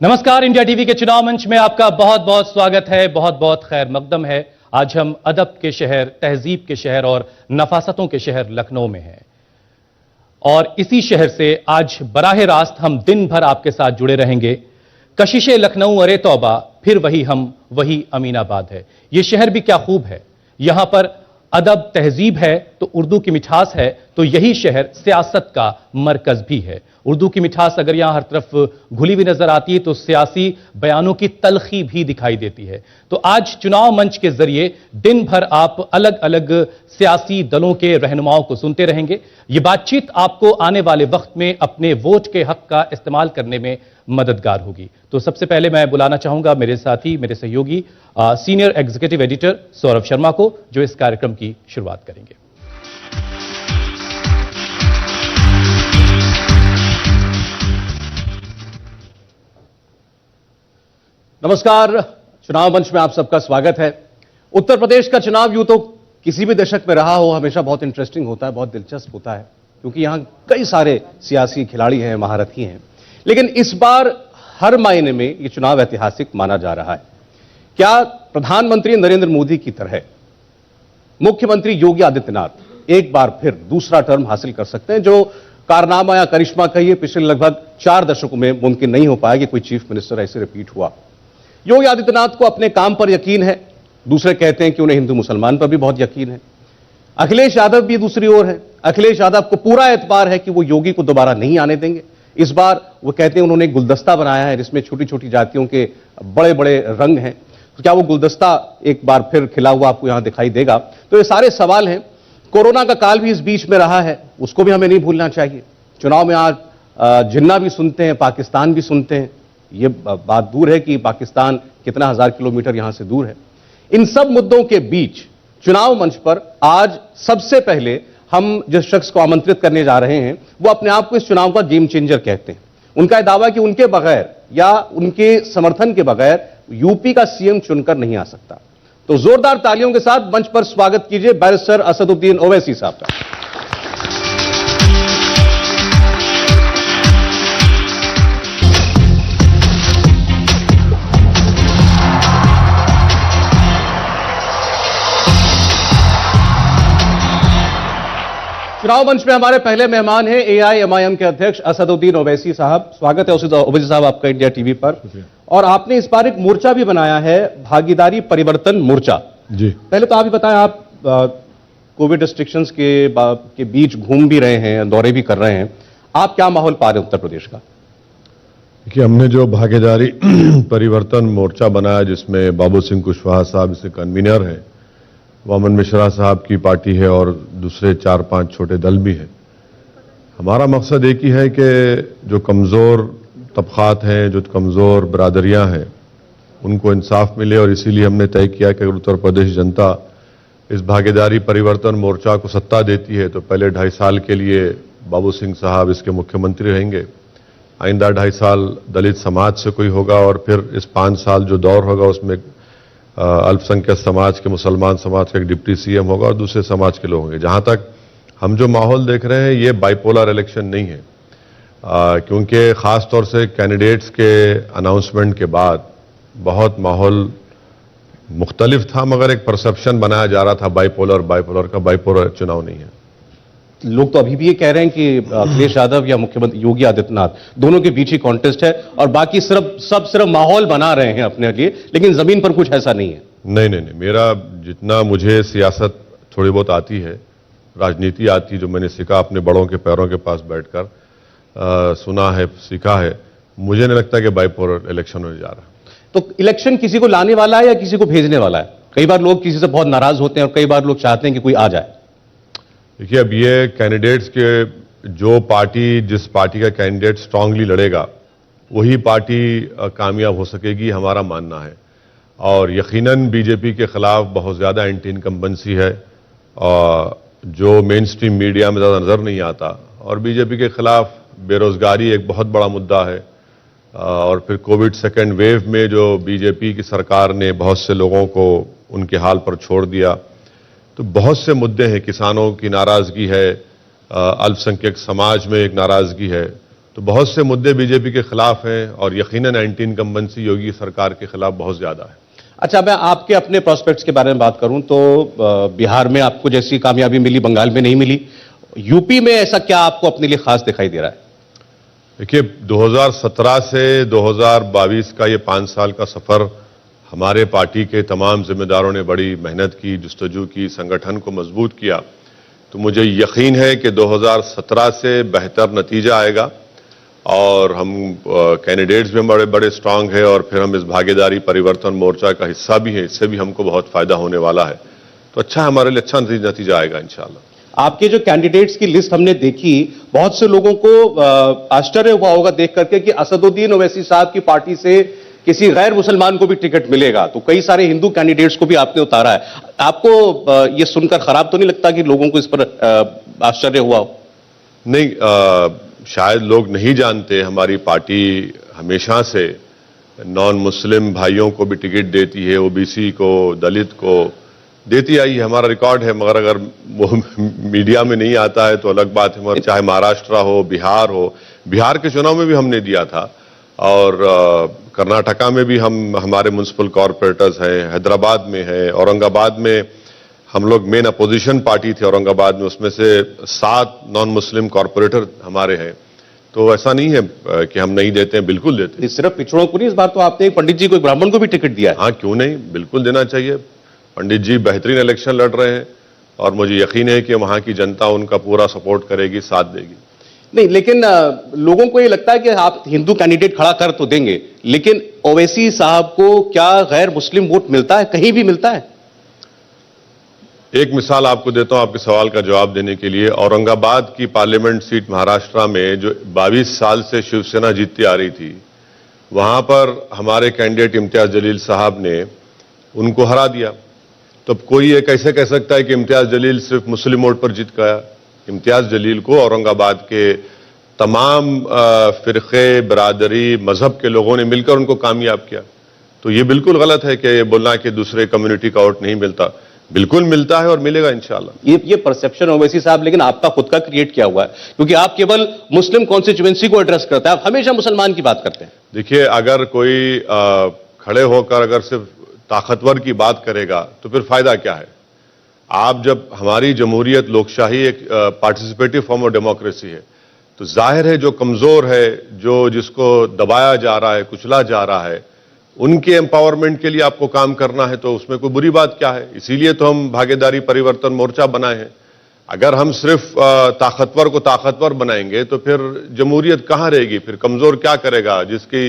नमस्कार, India TV के चुनाव मंच में आपका बहुत बहुत स्वागत है, बहुत बहुत खैर मकदम है। आज हम अदब के शहर, तहजीब के शहर और नफासतों के शहर लखनऊ में हैं और इसी शहर से आज बराह रास्त हम दिन भर आपके साथ जुड़े रहेंगे। कशिशे लखनऊ अरे तौबा, फिर वही हम, वही अमीनाबाद है। यह शहर भी क्या खूब है। यहां पर अदब तहजीब है तो उर्दू की मिठास है, तो यही शहर सियासत का मरकज भी है। उर्दू की मिठास अगर यहां हर तरफ घुली हुई नजर आती है तो सियासी बयानों की तलखी भी दिखाई देती है। तो आज चुनाव मंच के जरिए दिन भर आप अलग अलग सियासी दलों के रहनुमाओं को सुनते रहेंगे। ये बातचीत आपको आने वाले वक्त में अपने वोट के हक का इस्तेमाल करने में मददगार होगी। तो सबसे पहले मैं बुलाना चाहूंगा मेरे साथी, मेरे सहयोगी senior executive editor Saurabh Sharma को, जो इस कार्यक्रम की शुरुआत करेंगे। नमस्कार, चुनाव मंच में आप सबका स्वागत है। उत्तर प्रदेश का चुनाव यूं तो किसी भी दशक में रहा हो हमेशा बहुत इंटरेस्टिंग होता है, बहुत दिलचस्प होता है, क्योंकि यहां कई सारे सियासी खिलाड़ी हैं, महारथी हैं। लेकिन इस बार हर मायने में यह चुनाव ऐतिहासिक माना जा रहा है। क्या प्रधानमंत्री नरेंद्र मोदी की तरह मुख्यमंत्री योगी आदित्यनाथ एक बार फिर दूसरा टर्म हासिल कर सकते हैं, जो कारनामा या करिश्मा कहिए पिछले लगभग 4 दशकों में मुमकिन नहीं हो पाया कि कोई चीफ मिनिस्टर ऐसे रिपीट हुआ। योगी आदित्यनाथ को अपने काम पर यकीन है, दूसरे कहते हैं कि उन्हें हिंदू मुसलमान पर भी बहुत यकीन है। अखिलेश यादव भी दूसरी ओर है, अखिलेश यादव को पूरा एतबार है कि वो योगी को दोबारा नहीं आने देंगे। इस बार वो कहते हैं उन्होंने एक गुलदस्ता बनाया है जिसमें छोटी छोटी जातियों के बड़े बड़े रंग हैं। तो क्या वो गुलदस्ता एक बार फिर खिला हुआ आपको यहां दिखाई देगा? तो ये सारे सवाल हैं। कोरोना का काल भी इस बीच में रहा है, उसको भी हमें नहीं भूलना चाहिए। चुनाव में आज जिन्ना भी सुनते हैं, पाकिस्तान भी सुनते हैं। ये बात दूर है कि पाकिस्तान कितना 1000 किलोमीटर यहां से दूर है। इन सब मुद्दों के बीच चुनाव मंच पर आज सबसे पहले हम जिस शख्स को आमंत्रित करने जा रहे हैं वो अपने आप को इस चुनाव का गेम चेंजर कहते हैं। उनका यह दावा है कि उनके बगैर या उनके समर्थन के बगैर यूपी का सीएम चुनकर नहीं आ सकता। तो जोरदार तालियों के साथ मंच पर स्वागत कीजिए बैरिस्टर असदुद्दीन ओवैसी साहब का। चुनाव मंच में हमारे पहले मेहमान हैं एआईएमआईएम के अध्यक्ष असदुद्दीन ओवैसी साहब। स्वागत है ओवैसी साहब आपका इंडिया टीवी पर। और आपने इस बार एक मोर्चा भी बनाया है, भागीदारी परिवर्तन मोर्चा। जी, पहले तो आप ही बताएं, आप कोविड रिस्ट्रिक्शंस के बीच घूम भी रहे हैं, दौरे भी कर रहे हैं, आप क्या माहौल पा रहे हैं उत्तर प्रदेश का? देखिए, हमने जो भागीदारी परिवर्तन मोर्चा बनाया जिसमें बाबू सिंह कुशवाहा साहब इसके कन्वीनर हैं, वामन मिश्रा साहब की पार्टी है और दूसरे 4-5 छोटे दल भी हैं। हमारा मकसद एक ही है कि जो कमज़ोर तबक़ात हैं, जो कमज़ोर बरादरियां हैं, उनको इंसाफ मिले। और इसीलिए हमने तय किया कि अगर उत्तर प्रदेश जनता इस भागीदारी परिवर्तन मोर्चा को सत्ता देती है तो पहले 2.5 साल के लिए बाबू सिंह साहब इसके मुख्यमंत्री रहेंगे, आइंदा 2.5 साल दलित समाज से कोई होगा और फिर इस 5 साल जो दौर होगा उसमें अल्पसंख्यक समाज के, मुसलमान समाज का एक डिप्टी सीएम होगा और दूसरे समाज के लोग होंगे। जहां तक हम जो माहौल देख रहे हैं ये बाइपोलर इलेक्शन नहीं है, क्योंकि ख़ास तौर से कैंडिडेट्स के अनाउंसमेंट के बाद बहुत माहौल मुख्तलिफ था, मगर एक परसेप्शन बनाया जा रहा था बाइपोलर का। बाइपोलर चुनाव नहीं है। लोग तो अभी भी ये कह रहे हैं कि अखिलेश यादव या मुख्यमंत्री योगी आदित्यनाथ दोनों के बीच ही कॉन्टेस्ट है और बाकी सिर्फ माहौल बना रहे हैं अपने लिए, लेकिन जमीन पर कुछ ऐसा नहीं है। नहीं, मेरा जितना मुझे सियासत थोड़ी बहुत आती है, राजनीति आती, जो मैंने सीखा अपने बड़ों के पैरों के पास बैठकर सुना है, सीखा है, मुझे नहीं लगता कि बाइपोलर इलेक्शन होने जा रहा। तो इलेक्शन किसी को लाने वाला है या किसी को भेजने वाला है? कई बार लोग किसी से बहुत नाराज होते हैं और कई बार लोग चाहते हैं कि कोई आ जाए। देखिए, अब ये कैंडिडेट्स के जो पार्टी, जिस पार्टी का कैंडिडेट स्ट्रांगली लड़ेगा वही पार्टी कामयाब हो सकेगी, हमारा मानना है। और यकीनन बीजेपी के खिलाफ बहुत ज़्यादा एंटी इनकम्बेंसी है और जो मेन स्ट्रीम मीडिया में ज़्यादा नज़र नहीं आता। और बीजेपी के खिलाफ बेरोज़गारी एक बहुत बड़ा मुद्दा है और फिर कोविड सेकेंड वेव में जो बीजेपी की सरकार ने बहुत से लोगों को उनके हाल पर छोड़ दिया। तो बहुत से मुद्दे हैं, किसानों की नाराज़गी है, अल्पसंख्यक समाज में एक नाराज़गी है तो बहुत से मुद्दे बीजेपी के खिलाफ हैं और यकीनन एंटी इनकम्बेंसी योगी सरकार के खिलाफ बहुत ज्यादा है। अच्छा, मैं आपके अपने प्रोस्पेक्ट्स के बारे में बात करूं तो बिहार में आपको जैसी कामयाबी मिली बंगाल में नहीं मिली, यूपी में ऐसा क्या आपको अपने लिए खास दिखाई दे रहा है? देखिए, 2017 से 2022 का ये 5 साल का सफर हमारे पार्टी के तमाम जिम्मेदारों ने बड़ी मेहनत की, जुस्तजू की, संगठन को मजबूत किया। तो मुझे यकीन है कि 2017 से बेहतर नतीजा आएगा और हम कैंडिडेट्स भी बड़े बड़े स्ट्रांग है और फिर हम इस भागीदारी परिवर्तन मोर्चा का हिस्सा भी है, इससे भी हमको बहुत फायदा होने वाला है। तो अच्छा, हमारे लिए अच्छा नतीजा आएगा इंशाल्लाह। आपके जो कैंडिडेट्स की लिस्ट हमने देखी, बहुत से लोगों को आश्चर्य हुआ होगा देख करके कि असदुद्दीन ओवैसी साहब की पार्टी से किसी गैर मुसलमान को भी टिकट मिलेगा, तो कई सारे हिंदू कैंडिडेट्स को भी आपने उतारा है। आपको ये सुनकर खराब तो नहीं लगता कि लोगों को इस पर आश्चर्य हुआ हो? नहीं, शायद लोग नहीं जानते, हमारी पार्टी हमेशा से नॉन मुस्लिम भाइयों को भी टिकट देती है, ओबीसी को, दलित को देती आई है, हमारा रिकॉर्ड है। मगर अगर वो मीडिया में नहीं आता है तो अलग बात है। मगर चाहे महाराष्ट्र हो, बिहार हो, बिहार के चुनाव में भी हमने दिया था और कर्नाटका में भी हमारे म्युनिसिपल कॉरपोरेटर्स हैं, हैदराबाद में है, औरंगाबाद में हम लोग मेन अपोजिशन पार्टी थे औरंगाबाद में, उसमें से 7 नॉन मुस्लिम कॉरपोरेटर हमारे हैं। तो ऐसा नहीं है कि हम नहीं देते हैं, बिल्कुल देते हैं। सिर्फ पिछड़ों को नहीं, इस बार तो आपने एक पंडित जी को, एक ब्राह्मण को भी टिकट दिया है। हाँ, क्यों नहीं, बिल्कुल देना चाहिए। पंडित जी बेहतरीन इलेक्शन लड़ रहे हैं और मुझे यकीन है कि वहां की जनता उनका पूरा सपोर्ट करेगी, साथ देगी। नहीं, लेकिन लोगों को ये लगता है कि आप हिंदू कैंडिडेट खड़ा कर तो देंगे, लेकिन ओवैसी साहब को क्या गैर मुस्लिम वोट मिलता है, कहीं भी मिलता है? एक मिसाल आपको देता हूं आपके सवाल का जवाब देने के लिए। औरंगाबाद की पार्लियामेंट सीट महाराष्ट्र में जो 22 साल से शिवसेना जीतती आ रही थी, वहां पर हमारे कैंडिडेट इम्तियाज जलील साहब ने उनको हरा दिया। तो कोई ये कैसे कह सकता है कि इम्तियाज जलील सिर्फ मुस्लिम वोट पर जीत गया? इम्तियाज जलील को औरंगाबाद के तमाम फिरके, बरादरी, मजहब के लोगों ने मिलकर उनको कामयाब किया। तो ये बिल्कुल गलत है कि ये बोलना कि दूसरे कम्युनिटी का वोट नहीं मिलता। बिल्कुल मिलता है और मिलेगा इंशाल्लाह। ये परसेप्शन ओवैसी साहब लेकिन आपका खुद का क्रिएट किया हुआ है, क्योंकि आप केवल मुस्लिम कॉन्स्टिट्यूएंसी को एड्रेस करते हैं, आप हमेशा मुसलमान की बात करते हैं। देखिए, अगर कोई खड़े होकर अगर सिर्फ ताकतवर की बात करेगा तो फिर फायदा क्या है? आप जब, हमारी जमहूरियत लोकशाही एक पार्टिसिपेटिव फॉर्म ऑफ डेमोक्रेसी है, तो जाहिर है जो कमजोर है, जो जिसको दबाया जा रहा है, कुचला जा रहा है, उनके एम्पावरमेंट के लिए आपको काम करना है, तो उसमें कोई बुरी बात क्या है? इसीलिए तो हम भागीदारी परिवर्तन मोर्चा बनाए हैं। अगर हम सिर्फ ताकतवर को ताकतवर बनाएंगे तो फिर जमहूरियत कहां रहेगी? फिर कमजोर क्या करेगा? जिसकी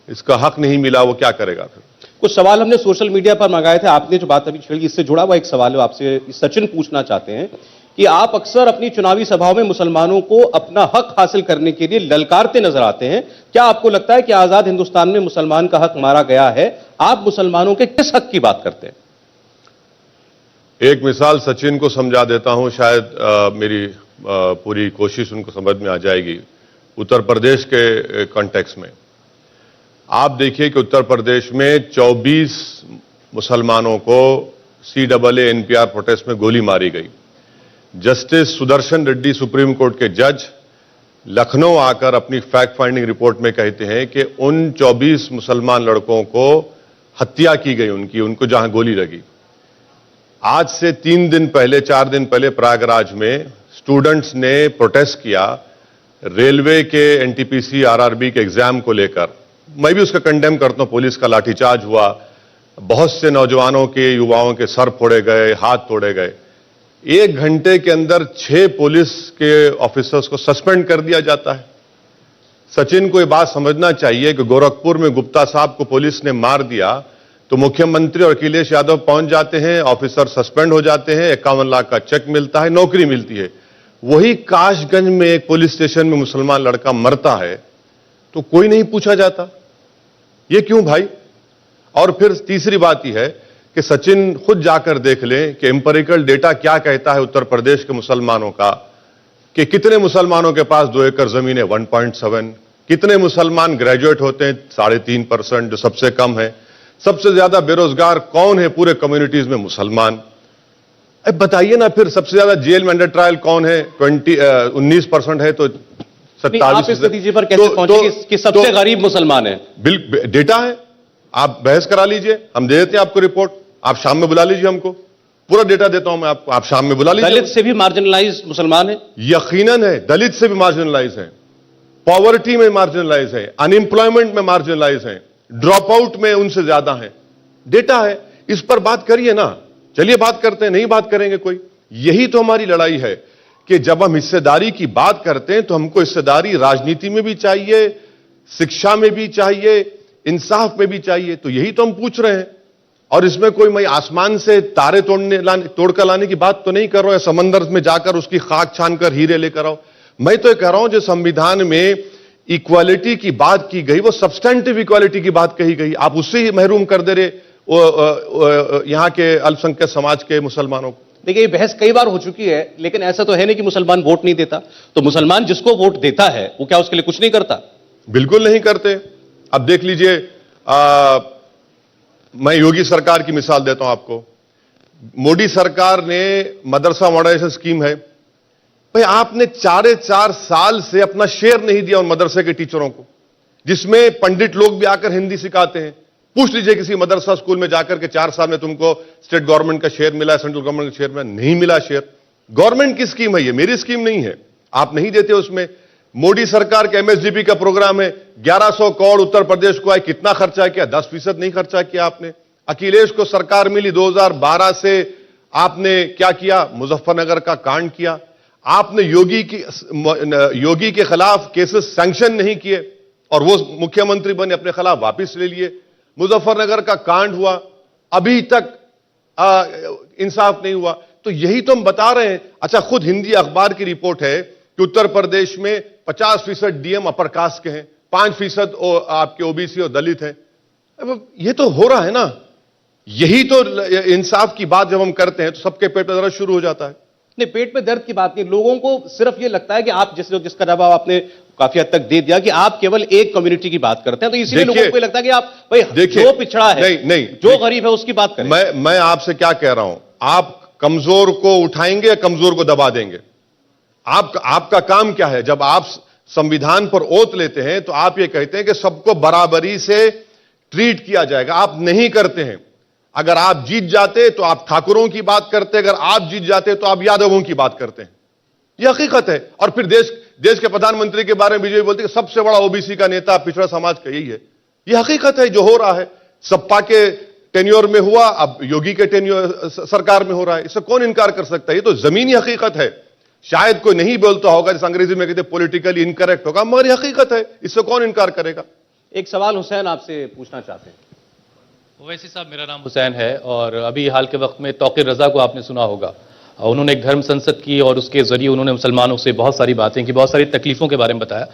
इसका हक नहीं मिला वो क्या करेगा? फिर कुछ सवाल हमने सोशल मीडिया पर मंगाए थे, आपने जो बात अभी छेड़ी इससे जुड़ा हुआ एक सवाल है आपसे। सचिन पूछना चाहते हैं कि आप अक्सर अपनी चुनावी सभाओं में मुसलमानों को अपना हक हासिल करने के लिए ललकारते नजर आते हैं। क्या आपको लगता है कि आजाद हिंदुस्तान में मुसलमान का हक मारा गया है? आप मुसलमानों के किस हक की बात करते हैं? एक मिसाल सचिन को समझा देता हूं, शायद मेरी पूरी कोशिश उनको समझ में आ जाएगी। उत्तर प्रदेश के कॉन्टेक्स्ट में आप देखिए कि उत्तर प्रदेश में 24 मुसलमानों को CAA NPR प्रोटेस्ट में गोली मारी गई। Justice Sudarshan Reddy supreme court के जज लखनऊ आकर अपनी फैक्ट फाइंडिंग रिपोर्ट में कहते हैं कि उन 24 मुसलमान लड़कों को हत्या की गई, उनको जहां गोली लगी। आज से 3 दिन पहले, 4 दिन पहले प्रयागराज में स्टूडेंट्स ने प्रोटेस्ट किया रेलवे के NTPC RRB के एग्जाम को लेकर। मैं भी उसका कंडेम करता हूं। पुलिस का लाठीचार्ज हुआ, बहुत से नौजवानों के, युवाओं के सर फोड़े गए, हाथ तोड़े गए। 1 घंटे के अंदर 6 पुलिस के ऑफिसर्स को सस्पेंड कर दिया जाता है। सचिन को यह बात समझना चाहिए कि गोरखपुर में गुप्ता साहब को पुलिस ने मार दिया तो मुख्यमंत्री और अखिलेश यादव पहुंच जाते हैं, ऑफिसर सस्पेंड हो जाते हैं, 51 लाख का चेक मिलता है, नौकरी मिलती है। वही काशगंज में एक पुलिस स्टेशन में मुसलमान लड़का मरता है तो कोई नहीं पूछा जाता, ये क्यों भाई? और फिर तीसरी बात यह है कि सचिन खुद जाकर देख लें कि एम्पिरिकल डेटा क्या कहता है उत्तर प्रदेश के मुसलमानों का, कि कितने मुसलमानों के पास 2 एकड़ जमीन है, 1.7। कितने मुसलमान ग्रेजुएट होते हैं, 3.5%, जो सबसे कम है। सबसे ज्यादा बेरोजगार कौन है पूरे कम्युनिटीज में? मुसलमान। अब बताइए ना, फिर सबसे ज्यादा जेल में अंडर ट्रायल कौन है? 19% है, तो नहीं, आप इस नतीजे पर कैसे पहुंचे कि सबसे गरीब मुसलमान है? डेटा है, आप बहस करा लीजिए, हम दे देते हैं आपको रिपोर्ट। आप शाम में बुला लीजिए, हमको पूरा डेटा देता हूं मैं आपको, आप शाम में बुला लीजिए। दलित से भी मार्जिनलाइज मुसलमान है? यकीनन है, दलित से भी मार्जिनलाइज है, पॉवर्टी में मार्जिनलाइज है, अनएम्प्लॉयमेंट में मार्जिनलाइज है, ड्रॉप आउट में उनसे ज्यादा है। डेटा है, इस पर बात करिए ना। चलिए बात करते हैं, नहीं बात करेंगे कोई? यही तो हमारी लड़ाई है कि जब हम हिस्सेदारी की बात करते हैं तो हमको हिस्सेदारी राजनीति में भी चाहिए, शिक्षा में भी चाहिए, इंसाफ में भी चाहिए। तो यही तो हम पूछ रहे हैं। और इसमें कोई मैं आसमान से तारे तोड़कर लाने की बात तो नहीं कर रहा हूं, या समंदर में जाकर उसकी खाक छानकर हीरे लेकर आओ। मैं तो कह रहा हूं जो संविधान में इक्वालिटी की बात की गई, वो सब्सटेंटिव इक्वालिटी की बात कही गई, आप उससे ही महरूम कर दे रहे यहां के अल्पसंख्यक समाज के मुसलमानों को। देखिए, ये बहस कई बार हो चुकी है, लेकिन ऐसा तो है नहीं कि मुसलमान वोट नहीं देता। तो मुसलमान जिसको वोट देता है वो क्या उसके लिए कुछ नहीं करता? बिल्कुल नहीं करते। अब देख लीजिए, मैं योगी सरकार की मिसाल देता हूं आपको। मोदी सरकार ने मदरसा मॉडर्नाइजेशन स्कीम है, भाई आपने 4 साल से अपना शेयर नहीं दिया उन मदरसे के टीचरों को, जिसमें पंडित लोग भी आकर हिंदी सिखाते हैं। पूछ लीजिए किसी मदरसा स्कूल में जाकर के 4 साल में तुमको स्टेट गवर्नमेंट का शेयर मिला, सेंट्रल गवर्नमेंट का शेयर मिला? नहीं मिला शेयर। गवर्नमेंट की स्कीम है ये, मेरी स्कीम नहीं है। आप नहीं देते उसमें। मोदी सरकार के एमएसडीपी का प्रोग्राम है, 1100 करोड़ उत्तर प्रदेश को आए, कितना खर्चा किया? 10% नहीं खर्चा किया आपने। अखिलेश को सरकार मिली 2012 से, आपने क्या किया? मुजफ्फरनगर का कांड किया। आपने योगी के खिलाफ केसेस सैंक्शन नहीं किए और वो मुख्यमंत्री बने, अपने खिलाफ वापस ले लिए। मुजफ्फरनगर का कांड हुआ, अभी तक इंसाफ नहीं हुआ। तो यही तो हम बता रहे हैं। अच्छा, खुद हिंदी अखबार की रिपोर्ट है कि उत्तर प्रदेश में 50% डीएम अपर कास्ट के हैं, 5% आपके ओबीसी और दलित हैं। ये तो हो रहा है ना। यही तो इंसाफ की बात जब हम करते हैं तो सबके पेट में दर्द शुरू हो जाता है। नहीं, पेट में दर्द की बात नहीं, लोगों को सिर्फ ये लगता है कि आप जिसका जवाब आपने काफी हद तक दे दिया कि आप केवल एक कम्युनिटी की बात करते हैं, तो इसीलिए लोगों को लगता है कि आप भाई जो पिछड़ा है, नहीं, जो गरीब है उसकी बात करें। मैं आपसे क्या कह रहा हूं, आप कमजोर को उठाएंगे या कमजोर को दबा देंगे? आपका काम क्या है? जब आप संविधान पर ओथ लेते हैं तो आप ये कहते हैं कि सबको बराबरी से ट्रीट किया जाएगा। आप नहीं करते हैं। अगर आप जीत जाते तो आप ठाकुरों की बात करते, अगर आप जीत जाते तो आप यादवों की बात करते हैं। यह हकीकत है। और फिर देश के प्रधानमंत्री के बारे में बीजेपी बोलती है सबसे बड़ा ओबीसी का नेता पिछड़ा समाज का यही है। यह हकीकत है जो हो रहा है। सपा के टेन्योर में हुआ, अब योगी के टेन्योर सरकार में हो रहा है। इससे कौन इनकार कर सकता है? ये तो जमीनी हकीकत है। शायद कोई नहीं बोलता होगा, जिस अंग्रेजी में कहते पॉलिटिकली इनकरेक्ट होगा, मगर यह हकीकत है। इससे कौन इनकार करेगा? एक सवाल हुसैन आपसे पूछना चाहते हैं। ओवैसी साहब, मेरा नाम हुसैन है और अभी हाल के वक्त में तौकीर रजा को आपने सुना होगा। उन्होंने एक धर्म संसद की और उसके जरिए उन्होंने मुसलमानों से बहुत सारी बातें की, बहुत सारी तकलीफों के बारे में बताया।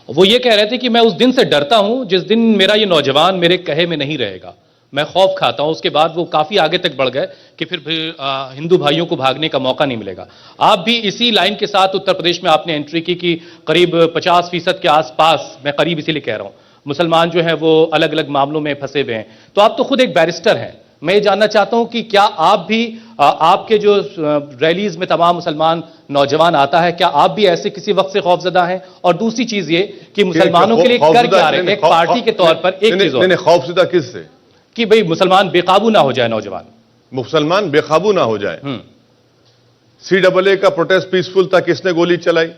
वो ये कह रहे थे कि मैं उस दिन से डरता हूं जिस दिन मेरा ये नौजवान मेरे कहे में नहीं रहेगा, मैं खौफ खाता हूं। उसके बाद वो काफी आगे तक बढ़ गए कि फिर हिंदू भाइयों को भागने का मौका नहीं मिलेगा। आप भी इसी लाइन के साथ उत्तर प्रदेश में आपने एंट्री की कि करीब 50% के आसपास, मैं करीब इसीलिए कह रहा हूं, मुसलमान जो है वो अलग अलग मामलों में फंसे हुए हैं। तो आप तो खुद एक बैरिस्टर हैं, मैं ये जानना चाहता हूं कि क्या आप भी आपके जो रैलीज में तमाम मुसलमान नौजवान आता है, क्या आप भी ऐसे किसी वक्त से खौफजदा हैं? और दूसरी चीज ये कि मुसलमानों के लिए कर क्या रहे हैं एक पार्टी के तौर पर? एक चीज और, खौफजदा किससे? कि भाई मुसलमान बेकाबू ना हो जाए, नौजवान मुसलमान बेकाबू ना हो जाए। CAA का प्रोटेस्ट पीसफुल था, किसने गोली चलाई?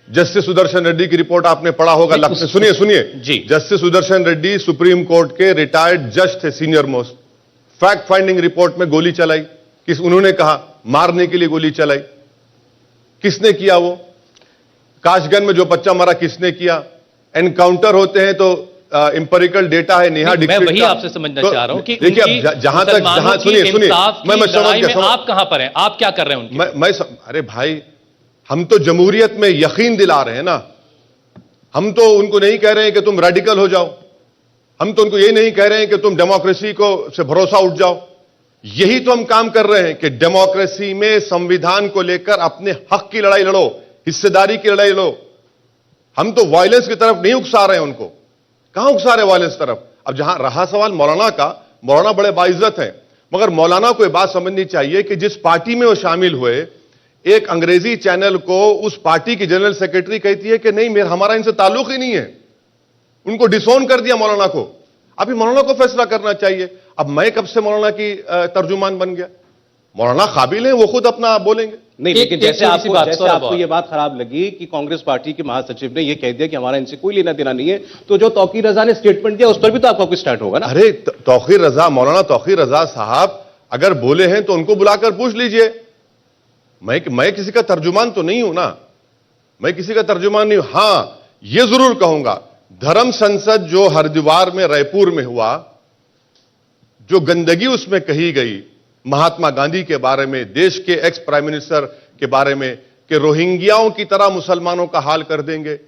जस्टिस सुदर्शन रेड्डी की रिपोर्ट आपने पढ़ा होगा। सुनिए जी। Justice Sudarshan Reddy supreme court के रिटायर्ड जज थे, senior most. Fact finding report में गोली चलाई, उन्होंने कहा मारने के लिए गोली चलाई। किसने किया? वो काशगंज में जो बच्चा मरा किसने किया? एनकाउंटर होते हैं तो इंपेरिकल डेटा है, नेहा डिक्सिट। मैं वही आपसे समझना चाह रहा हूं कि देखिए, जहां सुनिए मैं आप कहां पर हैं, आप क्या कर रहे हैं? अरे भाई, हम तो जमहूरियत में यकीन दिला रहे हैं ना। हम तो उनको नहीं कह रहे हैं कि तुम रेडिकल हो जाओ, हम तो उनको यही नहीं कह रहे हैं कि तुम डेमोक्रेसी को से भरोसा उठ जाओ। यही तो हम काम कर रहे हैं कि डेमोक्रेसी में संविधान को लेकर अपने हक की लड़ाई लड़ो, हिस्सेदारी की लड़ाई लड़ो। हम तो वायलेंस की तरफ नहीं उकसा रहे हैं उनको। कहां उकसा रहे वायलेंस तरफ? अब जहां रहा सवाल मौलाना का, मौलाना बड़े बाइज्जत हैं, मगर मौलाना को यह बात समझनी चाहिए कि जिस पार्टी में वो शामिल हुए, एक अंग्रेजी चैनल को उस पार्टी की जनरल सेक्रेटरी कहती है कि नहीं हमारा इनसे ताल्लुक ही नहीं है, उनको डिसोन कर दिया मौलाना को। अभी मौलाना को फैसला करना चाहिए। अब मैं कब से मौलाना की तर्जुमान बन गया? मौलाना काबिल है, वो खुद अपना बोलेंगे। नहीं, एक- लेकिन एक जैसे छोटी सी आपको बात, जैसे सौरभ आपको और- ये बात खराब लगी कि कांग्रेस पार्टी के महासचिव ने ये कह दिया कि हमारा इनसे कोई लेना देना नहीं है, तो जो तौकीर रजा ने स्टेटमेंट दिया उस पर भी तो आपका कुछ स्टार्ट होगा ना। अरे तौकीर रजा, मौलाना तौकीर रजा साहब अगर बोले हैं तो उनको बुलाकर पूछ लीजिए। मैं किसी का तर्जुमान तो नहीं हूं ना, मैं किसी का तर्जुमान नहीं हूं। हां, यह जरूर कहूंगा, धर्म संसद जो हरिद्वार में रायपुर में हुआ, जो गंदगी उसमें कही गई महात्मा गांधी के बारे में, देश के एक्स प्राइम मिनिस्टर के बारे में, कि रोहिंग्याओं की तरह मुसलमानों का हाल कर देंगे,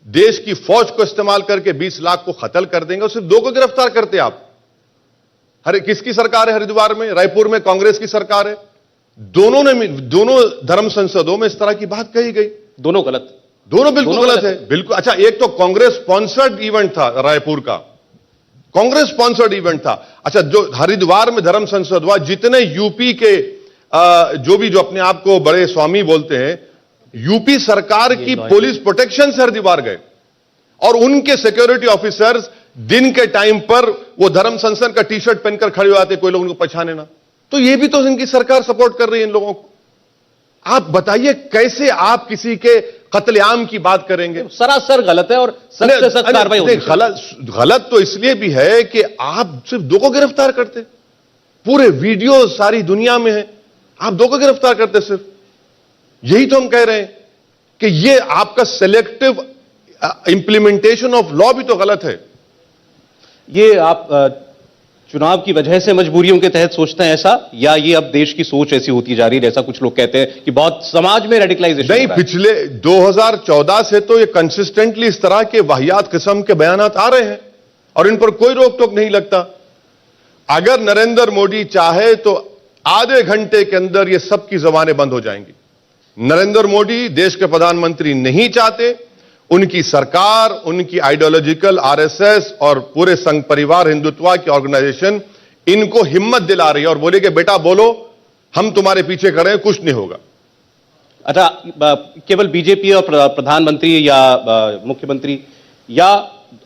देश की फौज को इस्तेमाल करके 20 लाख को कत्ल कर देंगे, और सिर्फ 2 को गिरफ्तार करते आप। अरे किसकी सरकार है हरिद्वार में? रायपुर में कांग्रेस की सरकार है। दोनों धर्म संसदों में इस तरह की बात कही गई। दोनों गलत, दोनों बिल्कुल दोनों गलत गलत है, बिल्कुल। अच्छा, एक तो कांग्रेस स्पॉन्सर्ड इवेंट था रायपुर का, कांग्रेस स्पॉन्सर्ड इवेंट था। अच्छा, जो हरिद्वार में धर्म संसद हुआ, जितने यूपी के जो अपने आप को बड़े स्वामी बोलते हैं, यूपी सरकार की पुलिस प्रोटेक्शन से हरिद्वार गए, और उनके सिक्योरिटी ऑफिसर्स दिन के टाइम पर वो धर्म संसद का टी शर्ट पहनकर खड़े हो आते, कोई लोग उनको पहचाने ना। तो ये भी तो इनकी सरकार सपोर्ट कर रही है इन लोगों को। आप बताइए कैसे आप किसी के कत्लेआम की बात करेंगे? सरासर गलत है और सख्त से सख्त कार्रवाई होनी चाहिए। गलत तो इसलिए भी है कि आप सिर्फ 2 को गिरफ्तार करते, पूरे वीडियो सारी दुनिया में है, आप 2 को गिरफ्तार करते सिर्फ। यही तो हम कह रहे हैं कि ये आपका सिलेक्टिव इंप्लीमेंटेशन ऑफ लॉ भी तो गलत है। ये आप चुनाव की वजह से मजबूरियों के तहत सोचते हैं ऐसा, या ये अब देश की सोच ऐसी होती जा रही है? जैसा कुछ लोग कहते हैं कि बहुत समाज में रेडिकलाइजेशन नहीं, पिछले 2014 से तो ये कंसिस्टेंटली इस तरह के वाहियात किस्म के बयानात आ रहे हैं, और इन पर कोई रोक टोक नहीं लगता। अगर नरेंद्र मोदी चाहे तो आधे घंटे के अंदर ये सबकी जबानें बंद हो जाएंगी। नरेंद्र मोदी देश के प्रधानमंत्री नहीं चाहते, उनकी सरकार, उनकी आइडियोलॉजिकल आरएसएस और पूरे संघ परिवार हिंदुत्व की ऑर्गेनाइजेशन इनको हिम्मत दिला रही है और बोले कि बेटा बोलो, हम तुम्हारे पीछे खड़े हैं, कुछ नहीं होगा। अच्छा, केवल बीजेपी और प्रधानमंत्री या मुख्यमंत्री या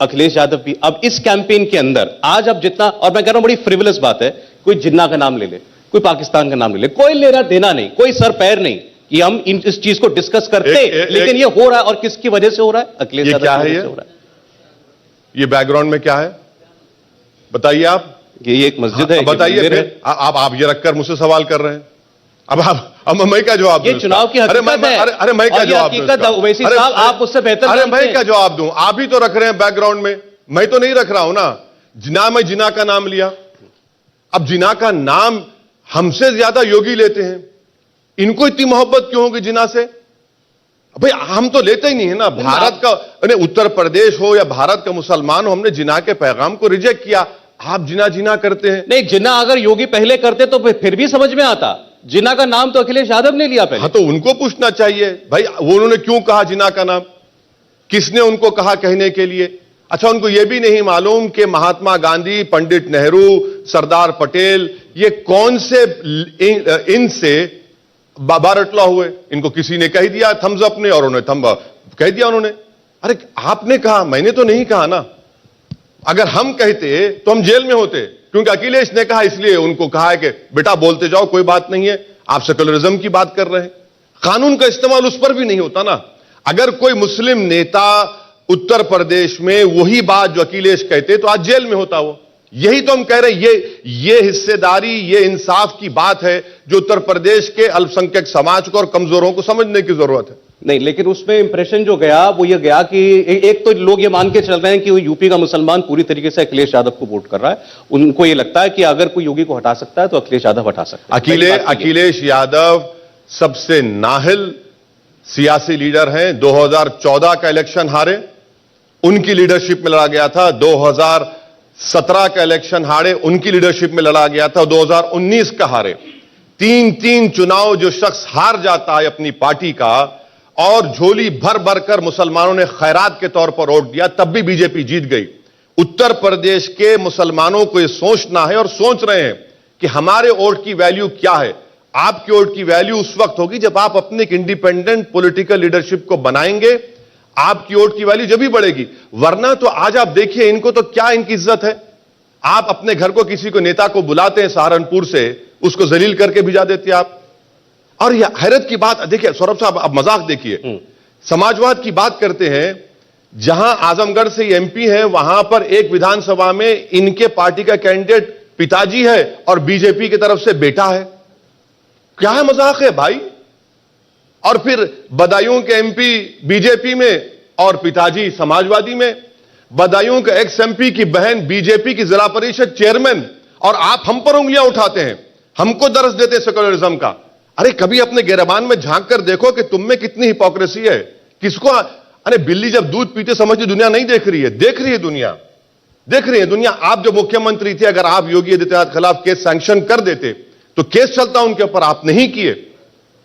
अखिलेश यादव भी अब इस कैंपेन के अंदर आज अब जितना, और मैं कह रहा हूं बड़ी फ्रिवलस बात है, कोई जिन्ना का नाम ले ले, कोई पाकिस्तान का नाम ले ले, कोई लेना देना नहीं, कोई सर पैर नहीं कि हम इस चीज को डिस्कस करते, लेकिन ये हो रहा है, और किसकी वजह से हो रहा है? अखिलेश यादव क्या है? की वजह से हो रहा है। ये बैकग्राउंड में क्या है बताइए आप? ये एक मस्जिद है, बताइए ये फिर। आप ये रखकर मुझसे सवाल कर रहे हैं। अब मैं क्या जवाब दूं? ये चुनाव की हकीकत है। अरे मैं क्या जवाब दूं? हकीकत है ओवैसी साहब, आप उससे बेहतर अरे जानते मैं हैं। क्या जवाब दूं? आप ही तो रख रहे हैं बैकग्राउंड में, मैं तो नहीं रख रहा हूं ना। जिना में जिना का नाम लिया, अब जिना का नाम हमसे ज्यादा योगी लेते हैं, इनको इतनी मोहब्बत क्यों होगी जिना से? भाई हम तो लेते ही नहीं है ना। भारत का, उत्तर प्रदेश हो या भारत का मुसलमान हो, हमने जिना के पैगाम को रिजेक्ट किया। आप जिना जिना करते हैं। नहीं, जिन्ना अगर योगी पहले करते तो फिर भी समझ में आता। जिन्ना का नाम तो अखिलेश यादव ने लिया पहले। हाँ, तो उनको पूछना चाहिए भाई, वो उन्होंने क्यों कहा जिना का नाम, किसने उनको कहा कहने के लिए? अच्छा, उनको यह भी नहीं मालूम कि महात्मा गांधी, पंडित नेहरू, सरदार पटेल, ये कौन से इनसे बारटला हुए? इनको किसी ने कह दिया थम्स अप ने, और उन्होंने थंब कह दिया उन्होंने। अरे आपने कहा, मैंने तो नहीं कहा ना। अगर हम कहते तो हम जेल में होते, क्योंकि अखिलेश ने कहा, इसलिए उनको कहा है कि बेटा बोलते जाओ, कोई बात नहीं है। आप सेकुलरिज्म की बात कर रहे हैं, कानून का इस्तेमाल उस पर भी नहीं होता ना। अगर कोई मुस्लिम नेता उत्तर प्रदेश में वही बात जो अखिलेश कहते तो आज जेल में होता वो। यही तो हम कह रहे हैं, ये हिस्सेदारी, ये इंसाफ की बात है जो उत्तर प्रदेश के अल्पसंख्यक समाज को और कमजोरों को समझने की जरूरत है। नहीं, लेकिन उसमें इंप्रेशन जो गया वो ये गया कि एक तो लोग ये मान के चल रहे हैं कि यूपी का मुसलमान पूरी तरीके से अखिलेश यादव को वोट कर रहा है। उनको ये लगता है कि अगर कोई योगी को हटा सकता है तो अखिलेश यादव हटा सकता है। अखिलेश यादव सबसे नाहिल सियासी लीडर हैं। 2014 का इलेक्शन हारे, उनकी लीडरशिप में लड़ा गया था। 2017 का इलेक्शन हारे, उनकी लीडरशिप में लड़ा गया था। 2019 का हारे। 3 चुनाव जो शख्स हार जाता है अपनी पार्टी का, और झोली भर भर कर मुसलमानों ने खैरात के तौर पर वोट दिया, तब भी बीजेपी जीत गई। उत्तर प्रदेश के मुसलमानों को यह सोचना है, और सोच रहे हैं कि हमारे वोट की वैल्यू क्या है। आपकी वोट की वैल्यू उस वक्त होगी जब आप अपने एक इंडिपेंडेंट पॉलिटिकल लीडरशिप को बनाएंगे, आपकी वोट की वैल्यू जब भी बढ़ेगी। वरना तो आज आप देखिए, इनको तो क्या इनकी इज्जत है। आप अपने घर को किसी को नेता को बुलाते हैं सहारनपुर से, उसको जलील करके भिजा देते हैं आप। और यह हैरत की बात देखिए सौरभ साहब, अब मजाक देखिए, समाजवाद की बात करते हैं, जहां आजमगढ़ से एमपी है वहां पर एक विधानसभा में इनके पार्टी का कैंडिडेट पिताजी है और बीजेपी की तरफ से बेटा है। क्या है मजाक है भाई। और फिर बदायूं के एमपी बीजेपी में और पिताजी समाजवादी में, बदायूं के एक्स एमपी की बहन बीजेपी की जिला परिषद चेयरमैन, और आप हम पर उंगलियां उठाते हैं, हमको दर्ज देते हैं सेक्युलरिज्म का। अरे कभी अपने गिरबान में झांक कर देखो कि तुम में कितनी हिपोक्रेसी है। किसको, अरे बिल्ली जब दूध पीते समझती दुनिया नहीं देख रही है, देख रही है दुनिया, देख रही है दुनिया। आप जो मुख्यमंत्री थे, अगर आप योगी आदित्यनाथ के खिलाफ केस सैंक्शन कर देते तो केस चलता उनके ऊपर, आप नहीं किए,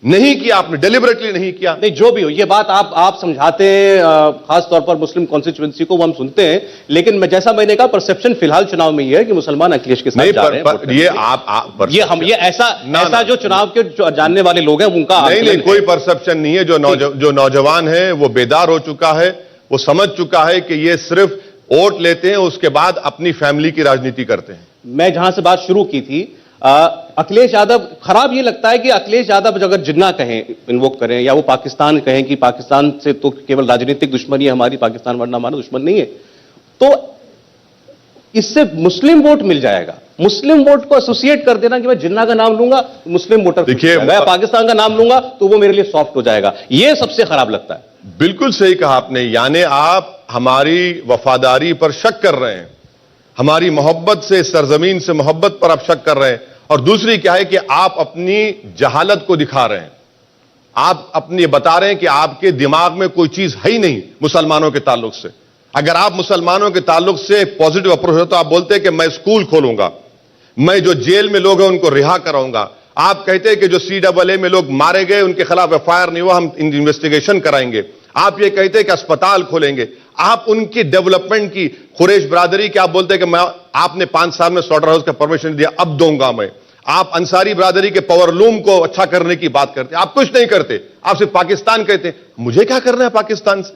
नहीं किया आपने, डेलिबरेटली नहीं किया। नहीं, जो भी हो, ये बात आप समझाते हैं, खास तौर पर मुस्लिम कॉन्स्टिट्यूएंसी को, वो हम सुनते हैं। लेकिन मैं जैसा मैंने कहा, परसेप्शन फिलहाल चुनाव में ये है कि मुसलमान अखिलेश के साथ जा रहे हैं। ये ऐसा जो चुनाव के जो जानने वाले लोग हैं उनका नहीं, कोई परसेप्शन नहीं है। जो नौजवान है वो बेदार हो चुका है, वो समझ चुका है कि ये सिर्फ वोट लेते हैं, उसके बाद अपनी फैमिली की राजनीति करते हैं। मैं जहां से बात शुरू की थी, अखिलेश यादव, खराब ये लगता है कि अखिलेश यादव अगर जिन्ना कहें, इन्वोक करें, या वो पाकिस्तान कहें कि पाकिस्तान से तो केवल राजनीतिक दुश्मनी है हमारी, पाकिस्तान वरना हमारा दुश्मन नहीं है, तो इससे मुस्लिम वोट मिल जाएगा। मुस्लिम वोट को एसोसिएट कर देना कि मैं जिन्ना का नाम लूंगा मुस्लिम वोटर, देखिए मैं पाकिस्तान का नाम लूंगा तो वो मेरे लिए सॉफ्ट हो जाएगा, ये सबसे खराब लगता है। बिल्कुल सही कहा आपने, यानी आप हमारी वफादारी पर शक कर रहे हैं, हमारी मोहब्बत से, सरजमीन से मोहब्बत पर आप शक कर रहे हैं। और दूसरी क्या है कि आप अपनी जहालत को दिखा रहे हैं, आप अपनी बता रहे हैं कि आपके दिमाग में कोई चीज है ही नहीं मुसलमानों के ताल्लुक से। अगर आप मुसलमानों के ताल्लुक से पॉजिटिव अप्रोच हो तो आप बोलते हैं कि मैं स्कूल खोलूंगा, मैं जो जेल में लोग हैं उनको रिहा कराऊंगा। आप कहते हैं कि जो CAA में लोग मारे गए उनके खिलाफ FIR नहीं हुआ, हम इन्वेस्टिगेशन कराएंगे। आप ये कहते हैं कि अस्पताल खोलेंगे। आप उनकी डेवलपमेंट की, कुरैश बिरादरी की आप बोलते हैं कि मैं, आपने 5 साल में स्लॉटर हाउस का परमिशन दिया, अब दूंगा मैं। आप अंसारी बिरादरी के पावरलूम को अच्छा करने की बात करते हैं, आप कुछ नहीं करते, आप सिर्फ पाकिस्तान कहते हैं। मुझे क्या करना है पाकिस्तान से?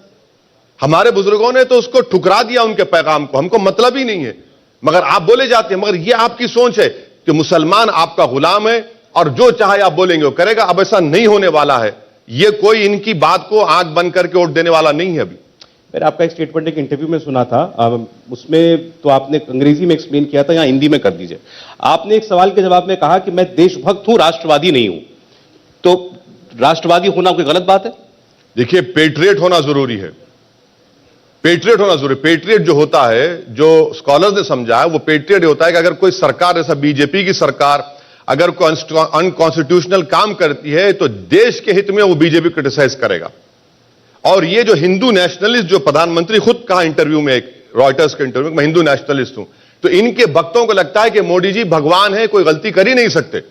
हमारे बुजुर्गों ने तो उसको ठुकरा दिया, उनके पैगाम को, हमको मतलब ही नहीं है, मगर आप बोले जाते हैं। मगर यह आपकी सोच है कि मुसलमान आपका गुलाम है और जो चाहे आप बोलेंगे वो करेगा। अब ऐसा नहीं होने वाला है, ये कोई इनकी बात को आंख बंद करके वोट देने वाला नहीं है। अभी मैंने आपका एक स्टेटमेंट एक इंटरव्यू में सुना था, उसमें तो आपने अंग्रेजी में एक्सप्लेन किया था, यहां हिंदी में कर दीजिए। आपने एक सवाल के जवाब में कहा कि मैं देशभक्त हूं, राष्ट्रवादी नहीं हूं। तो राष्ट्रवादी होना कोई गलत बात है? देखिए, पेट्रियट होना जरूरी है, पेट्रियट होना जरूरी। पेट्रियट जो होता है, जो स्कॉलर्स ने समझा है, वो पेट्रियट होता है कि अगर कोई सरकार, जैसा बीजेपी की सरकार, अगर कोई अनकॉन्स्टिट्यूशनल काम करती है तो देश के हित में वो बीजेपी क्रिटिसाइज करेगा। और ये जो हिंदू नेशनलिस्ट, जो प्रधानमंत्री खुद कहा इंटरव्यू में, एक रॉयटर्स के इंटरव्यू में, मैं हिंदू नेशनलिस्ट हूं, तो इनके भक्तों को लगता है कि मोदी जी भगवान है, कोई गलती कर ही नहीं सकते,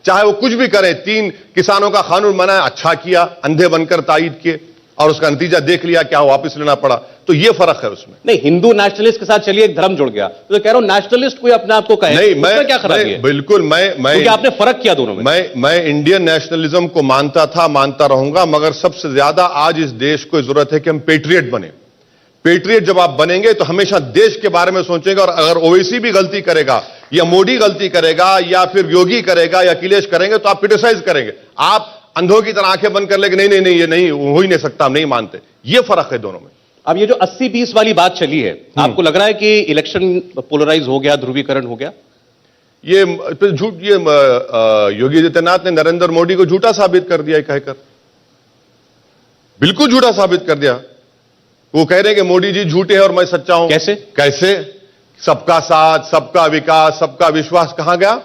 चाहे वो कुछ भी करें। 3 किसानों का कानून बनाया, अच्छा किया, अंधे बनकर तायीद किए, और उसका नतीजा देख लिया, क्या वापस लेना पड़ा। तो ये फर्क है उसमें। नहीं, हिंदू नेशनलिस्ट के साथ चलिए एक धर्म जुड़ गया, तो कह रहा हूं नेशनलिस्ट कोई अपने आप को कहे, नहीं, मैं क्या खराबी है? बिल्कुल, मैं आपने फर्क किया दोनों में। मैं इंडियन नेशनलिज्म को मानता था, मानता रहूंगा, मगर सबसे ज्यादा आज इस देश को जरूरत है कि हम पेट्रियट बने। पेट्रियट जब आप बनेंगे तो हमेशा देश के बारे में सोचेंगे, और अगर ओवैसी भी गलती करेगा, या मोदी गलती करेगा, या फिर योगी करेगा, या अखिलेश करेंगे, तो आप क्रिटिसाइज करेंगे। आप अंधों की तरह आंखें बंद कर लेंगे, नहीं नहीं नहीं, ये नहीं हो ही नहीं सकता, हम नहीं मानते। ये फर्क है दोनों में। अब ये जो 80-20 वाली बात चली है, आपको लग रहा है कि इलेक्शन पोलराइज हो गया, ध्रुवीकरण हो गया? ये झूठ, ये योगी आदित्यनाथ ने नरेंद्र मोदी को झूठा साबित कर दिया है कहकर, बिल्कुल झूठा साबित कर दिया। वो कह रहे हैं कि मोदी जी झूठे हैं और मैं सच्चा हूं। कैसे? कैसे? सबका साथ, सबका विकास, सबका विश्वास कहां गया?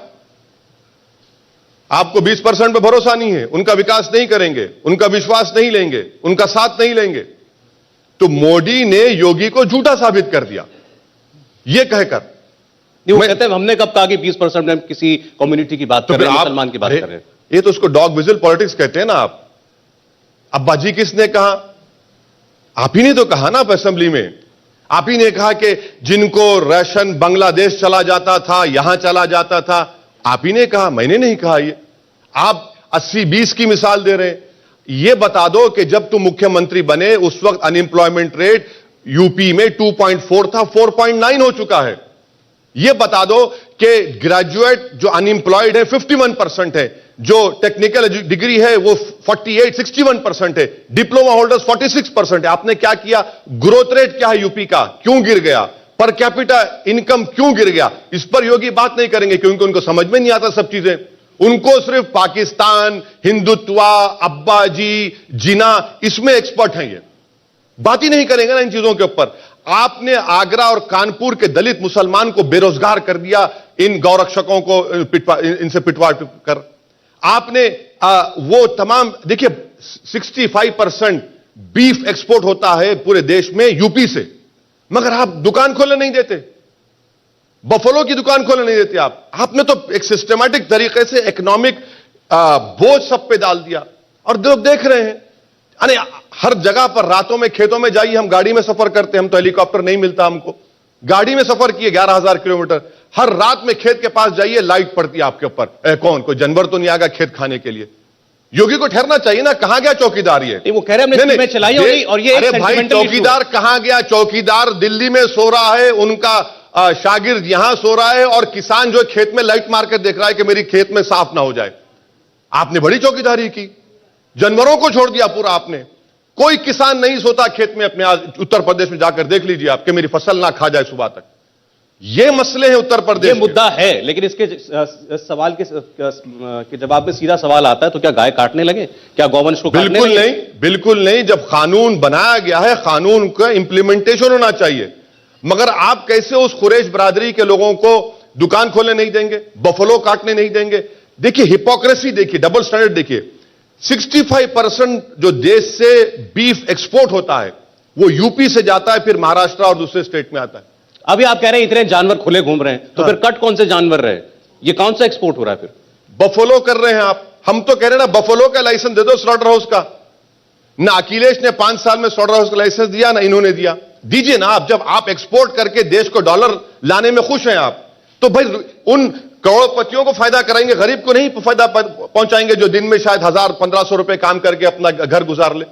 आपको 20% पे भरोसा नहीं है, उनका विकास नहीं करेंगे, उनका विश्वास नहीं लेंगे, उनका साथ नहीं लेंगे, तो मोदी ने योगी को झूठा साबित कर दिया ये कहकर। वो कहते हैं हमने कब कहा कि 20% में किसी कम्युनिटी की बात कर रहे हैं, मुसलमान की बात कर रहे हैं। ये तो उसको डॉग विजिल पॉलिटिक्स कहते हैं ना। आप अब्बाजी किसने कहा? आप ही ने तो कहा ना असेंबली में, आप ही ने कहा कि जिनको राशन बांग्लादेश चला जाता था, यहां चला जाता था, आप ही ने कहा, मैंने नहीं कहा। ये आप 80-20 की मिसाल दे रहे हैं। यह बता दो कि जब तुम मुख्यमंत्री बने उस वक्त अनएम्प्लॉयमेंट रेट यूपी में 2.4 था, 4.9 हो चुका है। यह बता दो कि ग्रेजुएट जो अनएम्प्लॉयड है 51% है, जो टेक्निकल डिग्री है वो 61% है, डिप्लोमा होल्डर्स 46% है। आपने क्या किया? ग्रोथ रेट क्या है यूपी का, क्यों गिर गया? पर कैपिटा इनकम क्यों गिर गया? इस पर योगी बात नहीं करेंगे क्योंकि उनको समझ में नहीं आता सब चीजें। उनको सिर्फ पाकिस्तान, हिंदुत्वा, अब्बाजी, जिना, इसमें एक्सपर्ट हैं। ये बात ही नहीं करेंगे ना इन चीजों के ऊपर। आपने आगरा और कानपुर के दलित मुसलमान को बेरोजगार कर दिया इन गौरक्षकों को इनसे पिटवा कर। आपने वो तमाम, देखिए 65% बीफ एक्सपोर्ट होता है पूरे देश में यूपी से, मगर आप दुकान खोलने नहीं देते, बफलो की दुकान खोलने नहीं देते। आपने तो एक सिस्टमैटिक तरीके से इकोनॉमिक बोझ सब पे डाल दिया और लोग देख रहे हैं। अरे हर जगह पर रातों में खेतों में जाइए, हम गाड़ी में सफर करते हैं, हम तो हेलीकॉप्टर नहीं मिलता हमको, गाड़ी में सफर किए 11,000 किलोमीटर, हर रात में खेत के पास जाइए लाइट पड़ती है आपके ऊपर। कौन कोई जानवर तो नहीं आएगा खेत खाने के लिए? योगी को ठहरना चाहिए ना, कहां गया चौकीदार? ये वो कह रहे हैं हमने स्कीमें चलाई होगी और ये अरे भाई चौकीदार कहां गया? चौकीदार दिल्ली में सो रहा है, उनका शागिर्द यहां सो रहा है और किसान जो खेत में लाइट मार कर देख रहा है कि मेरी खेत में साफ ना हो जाए। आपने बड़ी चौकीदारी की, जानवरों को छोड़ दिया पूरा आपने। कोई किसान नहीं सोता खेत में अपने। आज उत्तर प्रदेश में जाकर देख लीजिए आपके, मेरी फसल ना खा जाए सुबह तक। ये मसले हैं उत्तर प्रदेश। ये मुद्दा है, लेकिन इसके सवाल के जवाब में सीधा सवाल आता है, तो क्या गाय काटने लगे? क्या गौवंश को काटने बिल्कुल लगे? नहीं, बिल्कुल नहीं। जब कानून बनाया गया है, कानून का इंप्लीमेंटेशन होना चाहिए। मगर आप कैसे उस कुरैश बरादरी के लोगों को दुकान खोलने नहीं देंगे, बफलो काटने नहीं देंगे? देखिए हिपोक्रेसी, देखिए डबल स्टैंडर्ड। देखिए 65% जो देश से बीफ एक्सपोर्ट होता है वो यूपी से जाता है, फिर महाराष्ट्र और दूसरे स्टेट में आता है। अभी आप कह रहे हैं इतने जानवर खुले घूम रहे हैं, तो फिर कट कौन से जानवर रहे? ये कौन सा एक्सपोर्ट हो रहा है फिर? बफलो कर रहे हैं आप। हम तो कह रहे हैं ना, बफलो का लाइसेंस दे दो स्लॉटर हाउस का। ना अखिलेश ने 5 साल में स्लॉटर हाउस का लाइसेंस दिया, ना इन्होंने दिया। दीजिए ना आप। जब आप एक्सपोर्ट करके देश को डॉलर लाने में खुश हैं आप, तो भाई उन करोड़पतियों को फायदा कराएंगे, गरीब को नहीं फायदा पहुंचाएंगे जो दिन में शायद 1,000-1,500 रुपए काम करके अपना घर गुजार ले।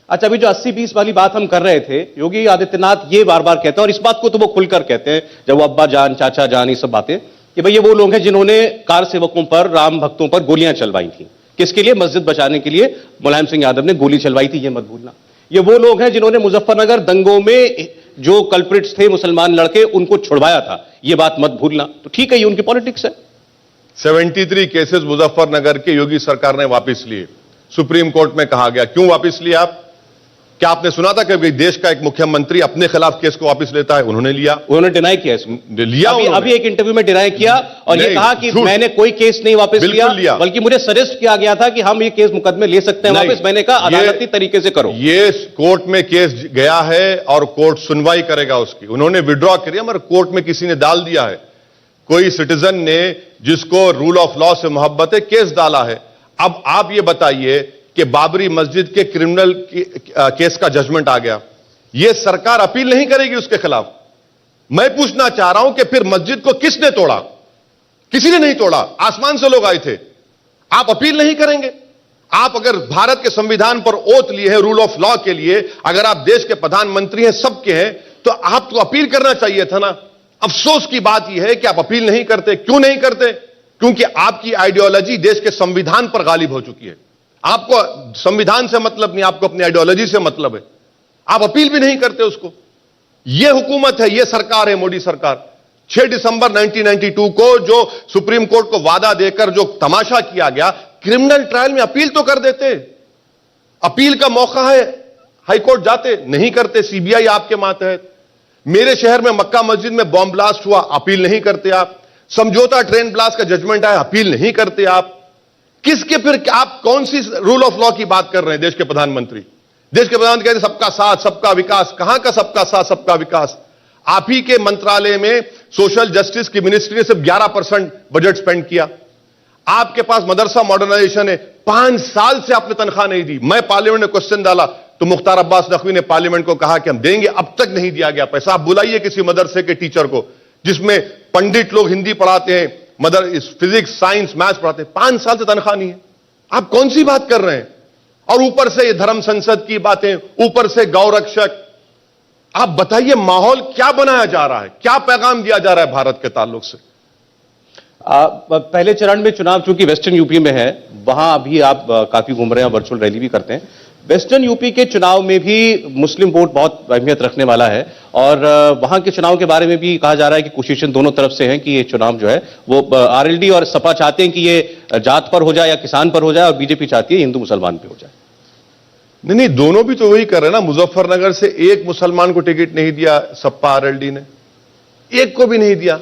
अच्छा, अभी जो 80-20 वाली बात हम कर रहे थे, योगी आदित्यनाथ ये बार बार कहते हैं और इस बात को तो वो खुलकर कहते हैं, जब वो अब्बा जान, चाचा जान, ये सब बातें, कि भाई ये वो लोग हैं जिन्होंने कार सेवकों पर, राम भक्तों पर गोलियां चलवाई थी। किसके लिए? मस्जिद बचाने के लिए मुलायम सिंह यादव ने गोली चलवाई थी, ये मत भूलना। ये वो लोग हैं जिन्होंने मुजफ्फरनगर दंगों में जो कल्प्रिट्स थे मुसलमान लड़के, उनको छुड़वाया था, ये बात मत भूलना। तो ठीक है, ये उनकी पॉलिटिक्स है। 73 केसेस मुजफ्फरनगर के योगी सरकार ने वापस लिए, सुप्रीम कोर्ट में कहा गया। क्यों वापस लिया आप? क्या आपने सुना था कि देश का एक मुख्यमंत्री अपने खिलाफ केस को वापस लेता है? उन्होंने लिया। उन्होंने डिनाई किया इसको, लिया अभी एक इंटरव्यू में डिनाई किया और ये कहा कि मैंने कोई केस नहीं वापस लिया, बल्कि मुझे सजेस्ट किया गया था कि हम ये केस मुकदमे ले सकते हैं वापस। मैंने कहा अदालती तरीके से करो। ये कोर्ट में केस गया है और कोर्ट सुनवाई करेगा उसकी। उन्होंने विड्रॉ किया, मगर कोर्ट में किसी ने डाल दिया है। कोई सिटीजन ने जिसको रूल ऑफ लॉ से मोहब्बत है, केस डाला है। अब आप ये बताइए कि बाबरी मस्जिद के क्रिमिनल केस का जजमेंट आ गया, यह सरकार अपील नहीं करेगी उसके खिलाफ? मैं पूछना चाह रहा हूं कि फिर मस्जिद को किसने तोड़ा? किसी ने नहीं तोड़ा, आसमान से लोग आए थे। आप अपील नहीं करेंगे? आप अगर भारत के संविधान पर ओथ लिए हैं, रूल ऑफ लॉ के लिए, अगर आप देश के प्रधानमंत्री हैं, सबके हैं, तो आपको अपील करना चाहिए था ना। अफसोस की बात यह है कि आप अपील नहीं करते। क्यों नहीं करते? क्योंकि आपकी आइडियोलॉजी देश के संविधान पर गालिब हो चुकी है। आपको संविधान से मतलब नहीं, आपको अपनी आइडियोलॉजी से मतलब है। आप अपील भी नहीं करते उसको। यह हुकूमत है, यह सरकार है, मोदी सरकार। 6 दिसंबर 1992 को जो सुप्रीम कोर्ट को वादा देकर जो तमाशा किया गया, क्रिमिनल ट्रायल में अपील तो कर देते। अपील का मौका है, हाईकोर्ट जाते, नहीं करते। सीबीआई आपके मातहत। मेरे शहर में मक्का मस्जिद में बॉम्ब ब्लास्ट हुआ, अपील नहीं करते आप। समझौता ट्रेन ब्लास्ट का जजमेंट आया, अपील नहीं करते आप। किसके फिर आप कौन सी रूल ऑफ लॉ की बात कर रहे हैं? देश के प्रधानमंत्री, देश के प्रधानमंत्री कहते सबका साथ सबका विकास। कहां का सबका साथ सबका विकास? आप ही के मंत्रालय में सोशल जस्टिस की मिनिस्ट्री ने सिर्फ 11% बजट स्पेंड किया। आपके पास मदरसा मॉडर्नाइजेशन है, 5 साल से आपने तनख्वाह नहीं दी। मैं पार्लियामेंट में क्वेश्चन डाला तो मुख्तार अब्बास नकवी ने पार्लियामेंट को कहा कि हम देंगे, अब तक नहीं दिया गया पैसा। आप बुलाइए किसी मदरसे के टीचर को जिसमें पंडित लोग हिंदी पढ़ाते हैं, फिजिक्स, साइंस, मैथ्स पढ़ाते हैं, 5 साल से तनख्वाह नहीं है। आप कौन सी बात कर रहे हैं? और ऊपर से ये धर्म संसद की बातें, ऊपर से गौरक्षक। आप बताइए माहौल क्या बनाया जा रहा है, क्या पैगाम दिया जा रहा है भारत के ताल्लुक से? पहले चरण में चुनाव चूंकि वेस्टर्न यूपी में है, वहां अभी आप काफी घूम रहे हैं, वर्चुअल रैली भी करते हैं। वेस्टर्न यूपी के चुनाव में भी मुस्लिम वोट बहुत अहमियत रखने वाला है और वहां के चुनाव के बारे में भी कहा जा रहा है कि कोशिशें दोनों तरफ से हैं कि ये चुनाव जो है वो आरएलडी और सपा चाहते हैं कि ये जात पर हो जाए या किसान पर हो जाए, और बीजेपी चाहती है हिंदू मुसलमान पे हो जाए। नहीं, दोनों भी तो वही कर रहे हैं ना। मुजफ्फरनगर से एक मुसलमान को टिकट नहीं दिया सपा आरएलडी ने, एक को भी नहीं दिया।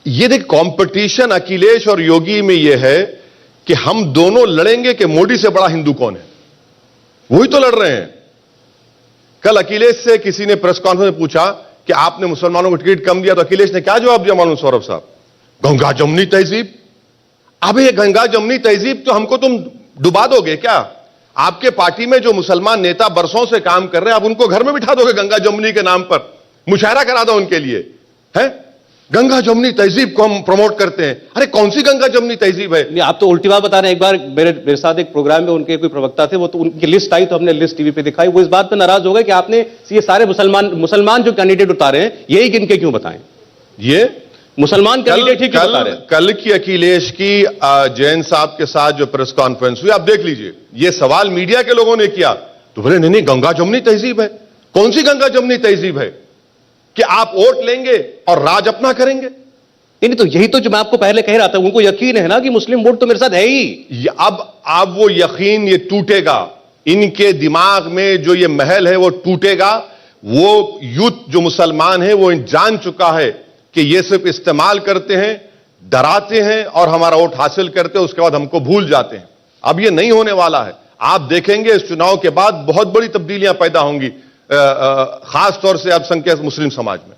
ये देख, कंपटीशन अखिलेश और योगी में यह है कि हम दोनों लड़ेंगे कि मोदी से बड़ा हिंदू कौन है। वही तो लड़ रहे हैं। कल अखिलेश से किसी ने प्रेस कॉन्फ्रेंस में पूछा कि आपने मुसलमानों को टिकट कम दिया, तो अखिलेश ने क्या जवाब दिया मालूम सौरभ साहब? गंगा जमुनी तहजीब। अब ये गंगा जमुनी तहजीब तो हमको तुम डुबा दोगे क्या? आपके पार्टी में जो मुसलमान नेता बरसों से काम कर रहे हैं, आप उनको घर में बिठा दोगे गंगा जमुनी के नाम पर, मुशायरा करा दो उनके लिए, है? गंगा जमुनी तहजीब को हम प्रमोट करते हैं। अरे कौन सी गंगा जमुनी तहजीब है? नहीं, आप तो उल्टी बात बता रहे हैं। एक बार मेरे साथ एक प्रोग्राम में उनके कोई प्रवक्ता थे, वो तो उनकी लिस्ट आई तो हमने लिस्ट टीवी पे दिखाई, वो इस बात पर नाराज हो गए कि आपने ये सारे मुसलमान जो कैंडिडेट उतारे हैं यही गिन के क्यों बताएं? ये मुसलमान कैंडिडेट ही क्यों बता रहे हैं? कल की अखिलेश की जैन साहब के साथ जो प्रेस कॉन्फ्रेंस हुई, आप देख लीजिए। ये सवाल मीडिया के लोगों ने किया तो बोले नहीं, गंगा जमुनी तहजीब है। कौन सी गंगा जमुनी तहजीब है कि आप वोट लेंगे और राज अपना करेंगे? नहीं, तो यही तो जो मैं आपको पहले कह रहा था, उनको यकीन है ना कि मुस्लिम वोट तो मेरे साथ है ही। अब वो यकीन ये टूटेगा। इनके दिमाग में जो ये महल है वो टूटेगा। वो यूथ जो मुसलमान है वो जान चुका है कि ये सिर्फ इस्तेमाल करते हैं, डराते हैं और हमारा वोट हासिल करते हैं, उसके बाद हमको भूल जाते हैं। अब ये नहीं होने वाला है। आप देखेंगे इस चुनाव के बाद बहुत बड़ी तब्दीलियां पैदा होंगी, खास तौर से अल्पसंख्यक मुस्लिम समाज में।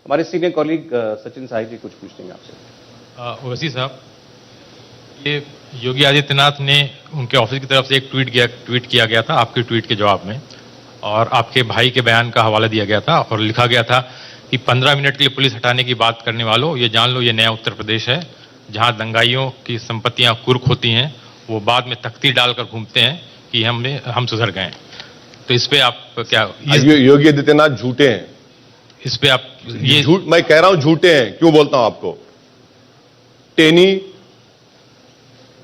हमारे सीनियर कॉलीग सचिन साहिब जी कुछ पूछते हैं आपसे। ओवैसी साहब, ये योगी आदित्यनाथ ने उनके ऑफिस की तरफ से एक ट्वीट किया गया था आपके ट्वीट के जवाब में, और आपके भाई के बयान का हवाला दिया गया था और लिखा गया था कि 15 मिनट के लिए पुलिस हटाने की बात करने वालों, ये जान लो ये नया उत्तर प्रदेश है जहां दंगाइयों की संपत्तियां कुर्क होती हैं, वो बाद में तख्ती डालकर घूमते हैं कि हम सुधर गए। तो इस पे आप क्या? योगी आदित्यनाथ झूठे हैं। इस पे आप ये झूठ, मैं कह रहा हूं झूठे हैं। क्यों बोलता हूं आपको? टेनी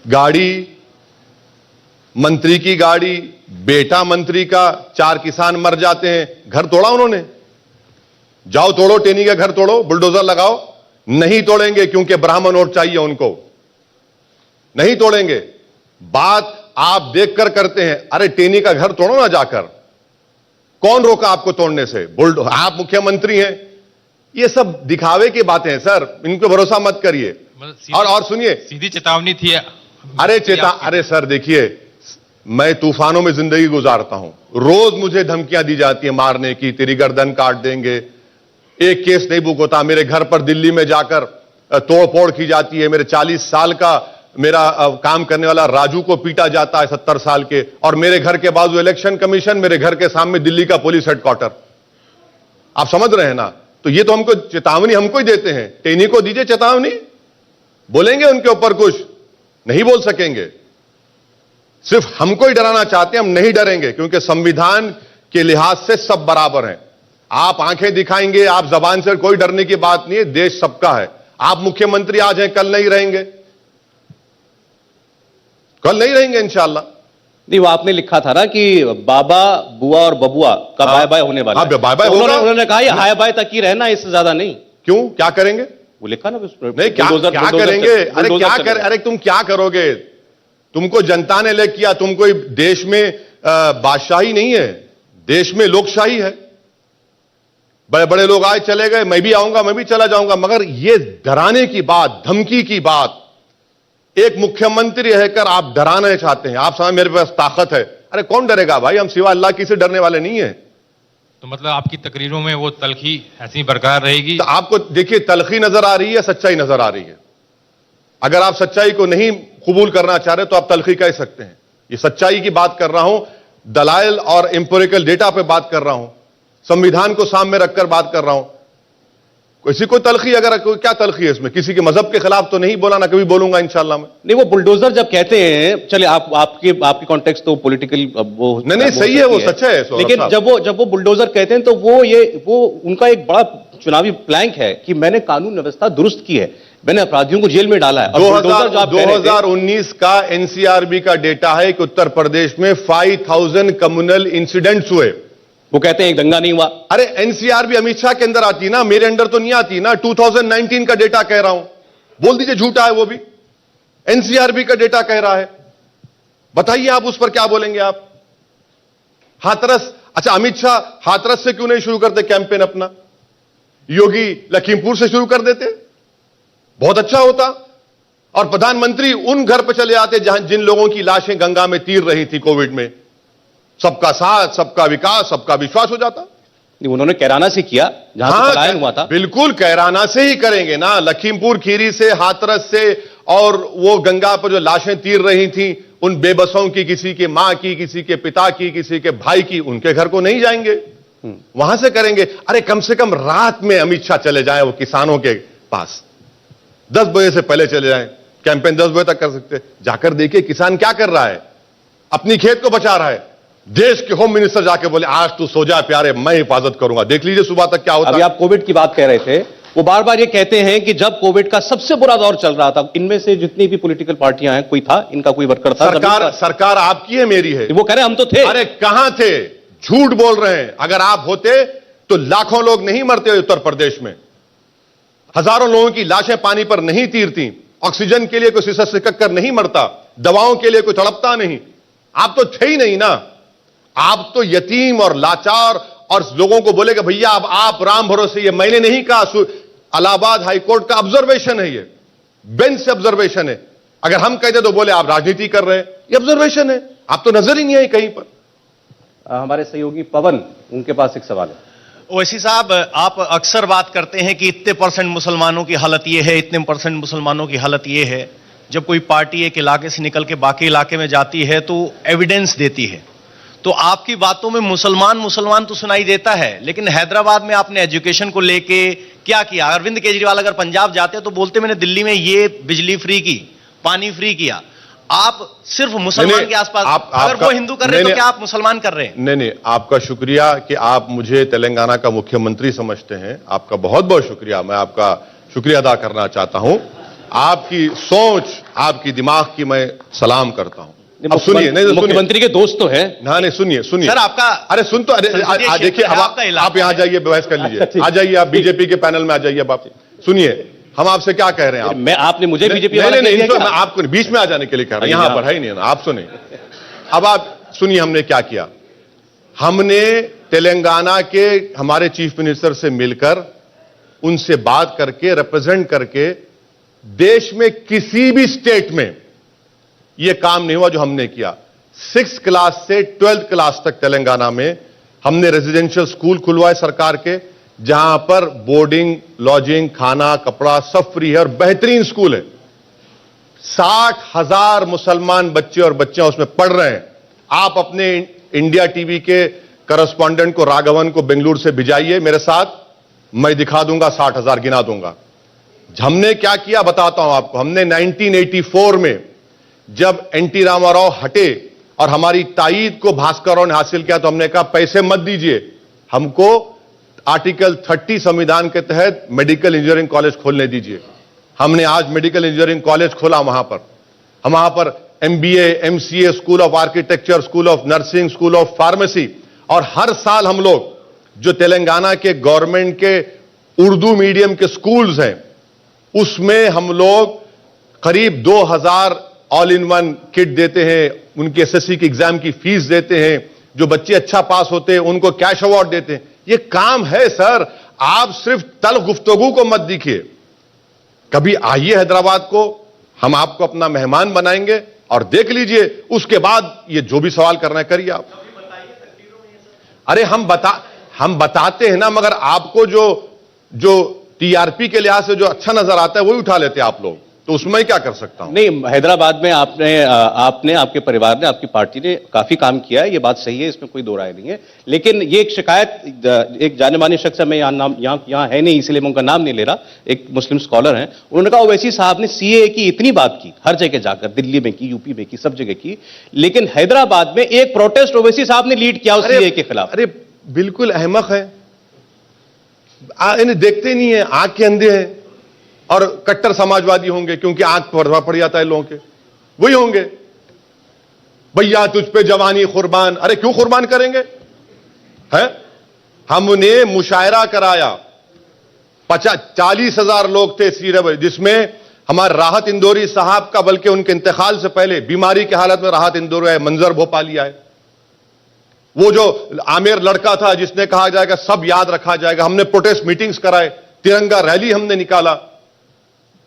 गाड़ी, मंत्री की गाड़ी, बेटा मंत्री का, 4 किसान मर जाते हैं, घर तोड़ा उन्होंने। जाओ तोड़ो, टेनी का घर तोड़ो, बुलडोजर लगाओ। नहीं तोड़ेंगे क्योंकि ब्राह्मण वोट चाहिए उनको, नहीं तोड़ेंगे। बात आप देखकर करते हैं। अरे टेनी का घर तोड़ो ना जाकर, कौन रोका आपको तोड़ने से? आप मुख्यमंत्री हैं। ये सब दिखावे की बातें हैं सर, इनको भरोसा मत करिए। और सुनिए, सीधी चेतावनी थी। अरे सर देखिए, मैं तूफानों में जिंदगी गुजारता हूं, रोज मुझे धमकियां दी जाती है मारने की, तेरी गर्दन काट देंगे। एक केस नहीं बुक होता। मेरे घर पर दिल्ली में जाकर तोड़फोड़ की जाती है। मेरे 40 साल का मेरा काम करने वाला राजू को पीटा जाता है 70 साल के, और मेरे घर के बाजू इलेक्शन कमीशन, मेरे घर के सामने दिल्ली का पुलिस हेडक्वार्टर। आप समझ रहे हैं ना? तो ये तो हमको चेतावनी हमको ही देते हैं। टेनी को दीजिए चेतावनी, बोलेंगे उनके ऊपर कुछ? नहीं बोल सकेंगे। सिर्फ हमको ही डराना चाहते हैं, हम नहीं डरेंगे क्योंकि संविधान के लिहाज से सब बराबर हैं। आप आंखें दिखाएंगे, आप जबान से, कोई डरने की बात नहीं है। देश सबका है। आप मुख्यमंत्री आज हैं, कल नहीं रहेंगे, कल नहीं रहेंगे इंशाल्लाह। नहीं, वो आपने लिखा था ना कि बाबा, बुआ और बबुआ का बाय बाय होने वाला है। बाय बाय तो होगा। उन्होंने कहा ये हाय बाय तक ही रहना, इससे ज्यादा नहीं। क्यों? क्या करेंगे? वो लिखा ना नहीं, क्या करेंगे? अरे क्या कर, अरे तुम क्या करोगे? तुमको जनता ने ले किया। तुम कोई देश में बादशाही नहीं है, देश में लोकशाही है। बड़े बड़े लोग आए चले गए, मैं भी आऊंगा, मैं भी चला जाऊंगा, मगर ये डराने की बात, धमकी की बात, एक मुख्यमंत्री रहकर आप डराना चाहते हैं। आप समझ मेरे पास ताकत है। अरे कौन डरेगा भाई? हम सिवा अल्लाह किसी डरने वाले नहीं है। तो मतलब आपकी तकरीरों में वो तलखी ऐसी बरकरार रहेगी? तो आपको देखिए, तलखी नजर आ रही है, सच्चाई नजर आ रही है। अगर आप सच्चाई को नहीं कबूल करना चाह रहे तो आप तलखी कह सकते हैं। ये सच्चाई की बात कर रहा हूं, दलाइल और एम्पिरिकल डेटा पे बात कर रहा हूं, संविधान को सामने रखकर बात कर रहा हूं। ऐसी कोई तलखी, अगर क्या तलखी है इसमें? किसी के मजहब के खिलाफ तो नहीं बोला, ना कभी बोलूंगा इंशाल्लाह मैं। नहीं, वो बुलडोजर जब कहते हैं, चलिए आपकी कॉन्टेक्स्ट तो पॉलिटिकल वो नहीं सही है, वो सच है, लेकिन जब वो बुलडोजर कहते हैं तो वो उनका एक बड़ा चुनावी प्लैंक है कि मैंने कानून व्यवस्था दुरुस्त की है, मैंने अपराधियों को जेल में डाला है। 2019 का एनसीआरबी का डेटा है कि उत्तर प्रदेश में 5000 कम्युनल इंसिडेंट्स हुए। वो कहते हैं एक दंगा नहीं हुआ। अरे एनसीआरबी अमित शाह के अंदर आती ना, मेरे अंदर तो नहीं आती ना। 2019 का डेटा कह रहा हूं, बोल दीजिए झूठा है वो भी। एनसीआरबी का डेटा कह रहा है, बताइए आप उस पर क्या बोलेंगे आप? हाथरस, अच्छा अमित शाह हाथरस से क्यों नहीं शुरू करते कैंपेन अपना? योगी लखीमपुर से शुरू कर देते, बहुत अच्छा होता। और प्रधानमंत्री उन घर पर चले आते जहां जिन लोगों की लाशें गंगा में तीर रही थी कोविड में। सबका साथ, सबका विकास, सबका विश्वास हो जाता। उन्होंने कैराना से किया जहां से पलायन हुआ था। बिल्कुल कैराना से ही करेंगे ना, लखीमपुर खीरी से, हाथरस से, और वो गंगा पर जो लाशें तीर रही थी उन बेबसों की, किसी के मां की, किसी के पिता की, किसी के भाई की, उनके घर को नहीं जाएंगे, वहां से करेंगे। अरे कम से कम रात में अमित शाह चले जाएं वो किसानों के पास, 10 बजे से पहले चले जाएं, कैंपेन 10 बजे तक कर सकते। जाकर देखिए किसान क्या कर रहा है, अपनी खेत को बचा रहा है। देश के होम मिनिस्टर जाके बोले आज तू सो जा प्यारे, मैं हिफाजत करूंगा। देख लीजिए सुबह तक क्या होता है। अभी आप कोविड की बात कह रहे थे, वो बार बार ये कहते हैं कि जब कोविड का सबसे बुरा दौर चल रहा था, इनमें से जितनी भी पॉलिटिकल पार्टियां हैं, कोई था इनका, कोई वर्कर था? सरकार आपकी है, मेरी है। वो कह रहे हैं हम तो थे। अरे कहां थे, झूठ बोल रहे हैं। अगर आप होते तो लाखों लोग नहीं मरते उत्तर प्रदेश में, हजारों लोगों की लाशें पानी पर नहीं तीरती, ऑक्सीजन के लिए कोई शीशा सिकक कर नहीं मरता, दवाओं के लिए कोई तड़पता नहीं। आप तो थे ही नहीं ना, आप तो यतीम और लाचार, और लोगों को बोले कि भैया अब आप राम भरोसे। ये मैंने नहीं कहा, इलाहाबाद हाईकोर्ट का ऑब्जर्वेशन है, ये बेंच से ऑब्जर्वेशन है। अगर हम कहते तो बोले आप राजनीति कर रहे हैं, ये ऑब्जर्वेशन है, आप तो नजर ही नहीं आई कहीं पर। हमारे सहयोगी पवन, उनके पास एक सवाल है। ओवैसी साहब, आप अक्सर बात करते हैं कि इतने परसेंट मुसलमानों की हालत ये है, इतने परसेंट मुसलमानों की हालत ये है। जब कोई पार्टी एक इलाके से निकल के बाकी इलाके में जाती है तो एविडेंस देती है, तो आपकी बातों में मुसलमान तो सुनाई देता है, लेकिन हैदराबाद में आपने एजुकेशन को लेके क्या किया? अरविंद केजरीवाल अगर पंजाब जाते तो बोलते मैंने दिल्ली में ये बिजली फ्री की, पानी फ्री किया। आप सिर्फ मुसलमान के आसपास, अगर वो हिंदू कर रहे हैं तो क्या आप मुसलमान कर रहे हैं? नहीं, आपका शुक्रिया कि आप मुझे तेलंगाना का मुख्यमंत्री समझते हैं। आपका बहुत बहुत शुक्रिया, मैं आपका शुक्रिया अदा करना चाहता हूं। आपकी सोच, आपकी दिमाग की मैं सलाम करता हूं। अब सुनिए, नहीं मुख्यमंत्री के दोस्त तो हैं। हाँ नहीं, सुनिए सर आपका, अरे सुन तो, अरे देखिए आप यहाँ जाइए, बहस कर लीजिए, आ जाइए आप बीजेपी के पैनल में आ जाइए। अब आप सुनिए हम आपसे क्या कह रहे हैं। आप आपने मुझे बीजेपी नहीं, मैं आपको बीच में आ जाने के लिए कह रहा हूं, यहां पर है ही नहीं ना, आप सुने। अब आप सुनिए हमने क्या किया। हमने तेलंगाना के हमारे चीफ मिनिस्टर से मिलकर, उनसे बात करके, रिप्रेजेंट करके, देश में किसी भी स्टेट में यह काम नहीं हुआ जो हमने किया। 6th क्लास से 12th क्लास तक तेलंगाना में हमने रेजिडेंशियल स्कूल खुलवाए सरकार के, जहां पर बोर्डिंग, लॉजिंग, खाना, कपड़ा सब फ्री है और बेहतरीन स्कूल है। 60,000 मुसलमान बच्चे और बच्चियां उसमें पढ़ रहे हैं। आप अपने इंडिया टीवी के करस्पॉन्डेंट को, राघवन को बेंगलुरु से भिजाइए मेरे साथ, मैं दिखा दूंगा, 60,000 गिना दूंगा। हमने क्या किया बताता हूं आपको। हमने 1984 में जब एनटी रामाराव हटे और हमारी ताईद को भास्कर राव ने हासिल किया, तो हमने कहा पैसे मत दीजिए, हमको आर्टिकल 30 संविधान के तहत मेडिकल इंजीनियरिंग कॉलेज खोलने दीजिए। हमने आज मेडिकल इंजीनियरिंग कॉलेज खोला वहां पर। हम वहां पर MBA, MCA, school of architecture, school of nursing, school of pharmacy, और हर साल हम लोग जो तेलंगाना के गवर्नमेंट के उर्दू मीडियम के स्कूल्स हैं, उसमें हम लोग करीब 2000 ऑल इन वन किट देते हैं, उनकी SSC की एग्जाम की फीस देते हैं, जो बच्चे अच्छा पास होते हैं उनको कैश अवार्ड देते हैं। ये काम है सर, आप सिर्फ तल्ख गुफ्तगू को मत दिखिए। कभी आइए हैदराबाद को, हम आपको अपना मेहमान बनाएंगे और देख लीजिए, उसके बाद ये जो भी सवाल करना है करिए आप। अरे हम बताते हैं ना, मगर आपको जो TRP के लिहाज से जो अच्छा नजर आता है वही उठा लेते हैं आप लोग। तो उसमें क्या कर सकता हूं? नहीं, हैदराबाद में आपने आपके परिवार ने, आपकी पार्टी ने काफी काम किया है, ये बात सही है, इसमें कोई दो राय नहीं है। लेकिन ये एक शिकायत एक जाने माने शख्स है, मैं यहाँ है नहीं इसलिए मैं उनका नाम नहीं ले रहा, एक मुस्लिम स्कॉलर हैं, उन्होंने कहा ओवैसी साहब ने सीए की इतनी बात की, हर जगह जाकर, दिल्ली में की, यूपी में की, सब जगह की, लेकिन हैदराबाद में एक प्रोटेस्ट ओवैसी साहब ने लीड किया सीए के खिलाफ। अरे बिल्कुल अहमक है, इन्हें देखते नहीं है, आंख के अंधे हैं, और कट्टर समाजवादी होंगे क्योंकि आंख पड़ जाता है लोगों के, वही होंगे। भैया तुझ पे जवानी कुर्बान, अरे क्यों कुर्बान करेंगे? है, हमने मुशायरा कराया, 40,000 लोग थे सीरब, जिसमें हमारे राहत इंदौरी साहब का, बल्कि उनके इंतकाल से पहले बीमारी की हालत में राहत इंदौरी आए, मंजर भोपाली आए, वो जो आमिर लड़का था जिसने कहा जाएगा सब याद रखा जाएगा, हमने प्रोटेस्ट मीटिंग्स कराए, तिरंगा रैली हमने निकाला,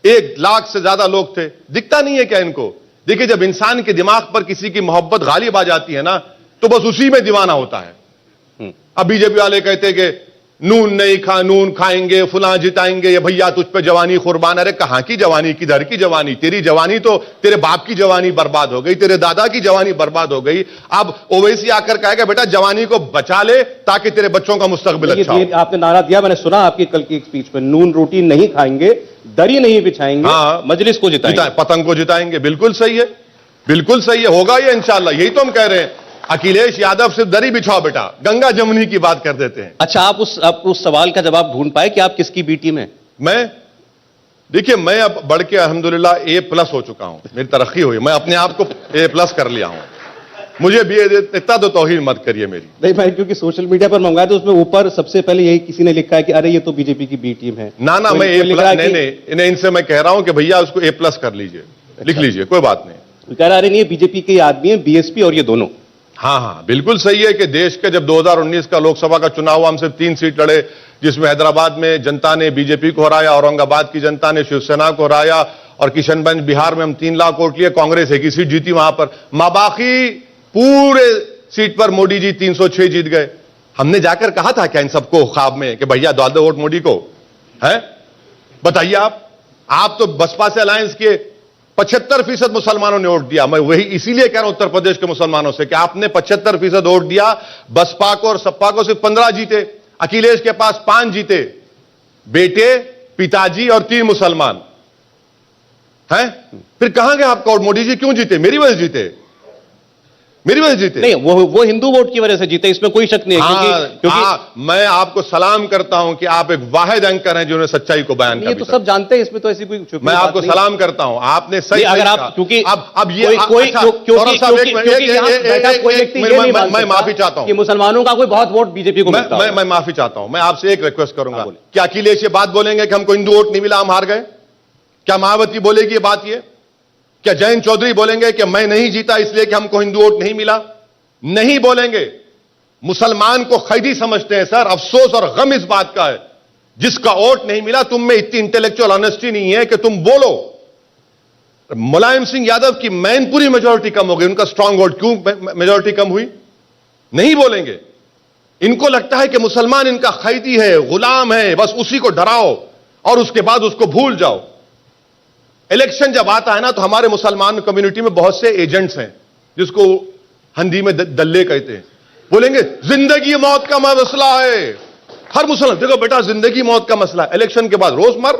1 लाख से ज्यादा लोग थे। दिखता नहीं है क्या इनको? देखिए, जब इंसान के दिमाग पर किसी की मोहब्बत गालिब आ जाती है ना, तो बस उसी में दीवाना होता है। अब बीजेपी वाले कहते हैं कि नून नहीं नून खाएंगे, फुला जिताएंगे, ये भैया तुझ पे जवानी कुर्बान। अरे कहां की जवानी, किधर की जवानी? तेरी जवानी तो तेरे बाप की जवानी बर्बाद हो गई, तेरे दादा की जवानी बर्बाद हो गई। अब ओवैसी आकर कहेगा बेटा जवानी को बचा ले ताकि तेरे बच्चों का मुस्तकबिल अच्छा हो। आपने नारा दिया, मैंने सुना आपकी कल की एक स्पीच में, नून रोटी नहीं खाएंगे, दरी नहीं बिछाएंगे, हाँ, मजलिस को जिताएंगे, पतंग को जिताएंगे। बिल्कुल सही है, बिल्कुल सही है, होगा ये इंशाल्लाह, यही तो हम कह रहे हैं। अखिलेश यादव सिर्फ दरी बिछाओ बेटा, गंगा जमुनी की बात कर देते हैं। अच्छा, आप उस सवाल का जवाब ढूंढ पाए कि आप किसकी बी टीम है? देखिए, मैं अब बढ़ के अल्हम्दुलिल्लाह A+ हो चुका हूं, मेरी तरक्की हुई, मैं अपने आप को A+ कर लिया हूं। मुझे भी इतना तो तौहीन मत करिए मेरी। नहीं, मैं क्योंकि सोशल मीडिया पर मंगाया तो उसमें ऊपर सबसे पहले यही किसी ने लिखा है कि अरे ये तो बीजेपी की बी टीम है। ना मैं A+, नहीं, इनसे मैं कह रहा हूं कि भैया उसको A+ कर लीजिए, लिख लीजिए, कोई बात नहीं। कह रहा अरे नहीं, बीजेपी के आदमी है, बीएसपी और ये दोनों। हाँ, बिल्कुल सही है कि देश के जब 2019 का लोकसभा का चुनाव हुआ, हम सिर्फ 3 सीट लड़े, जिसमें हैदराबाद में जनता ने बीजेपी को हराया, औरंगाबाद की जनता ने शिवसेना को हराया, और किशनगंज बिहार में हम 3 लाख वोट लिए, कांग्रेस एक ही सीट जीती वहां पर। बाकी पूरे सीट पर मोदी जी 306 जीत गए। हमने जाकर कहा था क्या इन सबको ख्वाब में कि भैया डाल दो वोट मोदी को? है, बताइए आप तो बसपा से अलायंस किए, 75% मुसलमानों ने वोट दिया। मैं वही इसीलिए कह रहा हूं उत्तर प्रदेश के मुसलमानों से कि आपने 75% वोट दिया, बसपा को और सपा को सिर्फ 15 जीते, अखिलेश के पास 5 जीते, बेटे, पिताजी और 3 मुसलमान हैं। फिर कहां गए आपका वोट? मोदी जी क्यों जीते? मेरी वजह जीते, मेरी वजह जीते। नहीं, वो हिंदू वोट की वजह से जीते, इसमें कोई शक नहीं है। क्योंकि मैं आपको सलाम करता हूं कि आप एक वाहिद एंकर हैं जिन्होंने सच्चाई को बयान किया। ये तो सब जानते हैं, इसमें तो ऐसी कोई मैं आपको सलाम करता हूं, आपने सही अगर आप, क्योंकि अब ये मैं माफी चाहता हूं कि मुसलमानों का कोई बहुत वोट बीजेपी को मिलता है। मैं माफी चाहता हूं, मैं आपसे एक रिक्वेस्ट करूंगा, क्या अखिलेश ये बात बोलेंगे कि हमको हिंदू वोट नहीं मिला, हम हार गए? क्या मायावती बोलेगी ये बात? ये क्या जयंत चौधरी बोलेंगे कि मैं नहीं जीता इसलिए कि हमको हिंदू वोट नहीं मिला? नहीं बोलेंगे। मुसलमान को खैदी समझते हैं सर। अफसोस और गम इस बात का है, जिसका वोट नहीं मिला, तुम में इतनी इंटेलेक्चुअल ऑनेस्टी नहीं है कि तुम बोलो। मुलायम सिंह यादव की मैनपुरी मेजॉरिटी कम हो गई, उनका स्ट्रांग वोट क्यों मेजॉरिटी कम हुई? नहीं बोलेंगे। इनको लगता है कि मुसलमान इनका खैदी है, गुलाम है, बस उसी को डराओ और उसके बाद उसको भूल जाओ। इलेक्शन जब आता है ना, तो हमारे मुसलमान कम्युनिटी में बहुत से एजेंट्स हैं, जिसको हिंदी में दल्ले कहते हैं, बोलेंगे जिंदगी मौत का मसला है। हर मुसलमान, देखो बेटा जिंदगी मौत का मसला है, इलेक्शन के बाद रोज मर,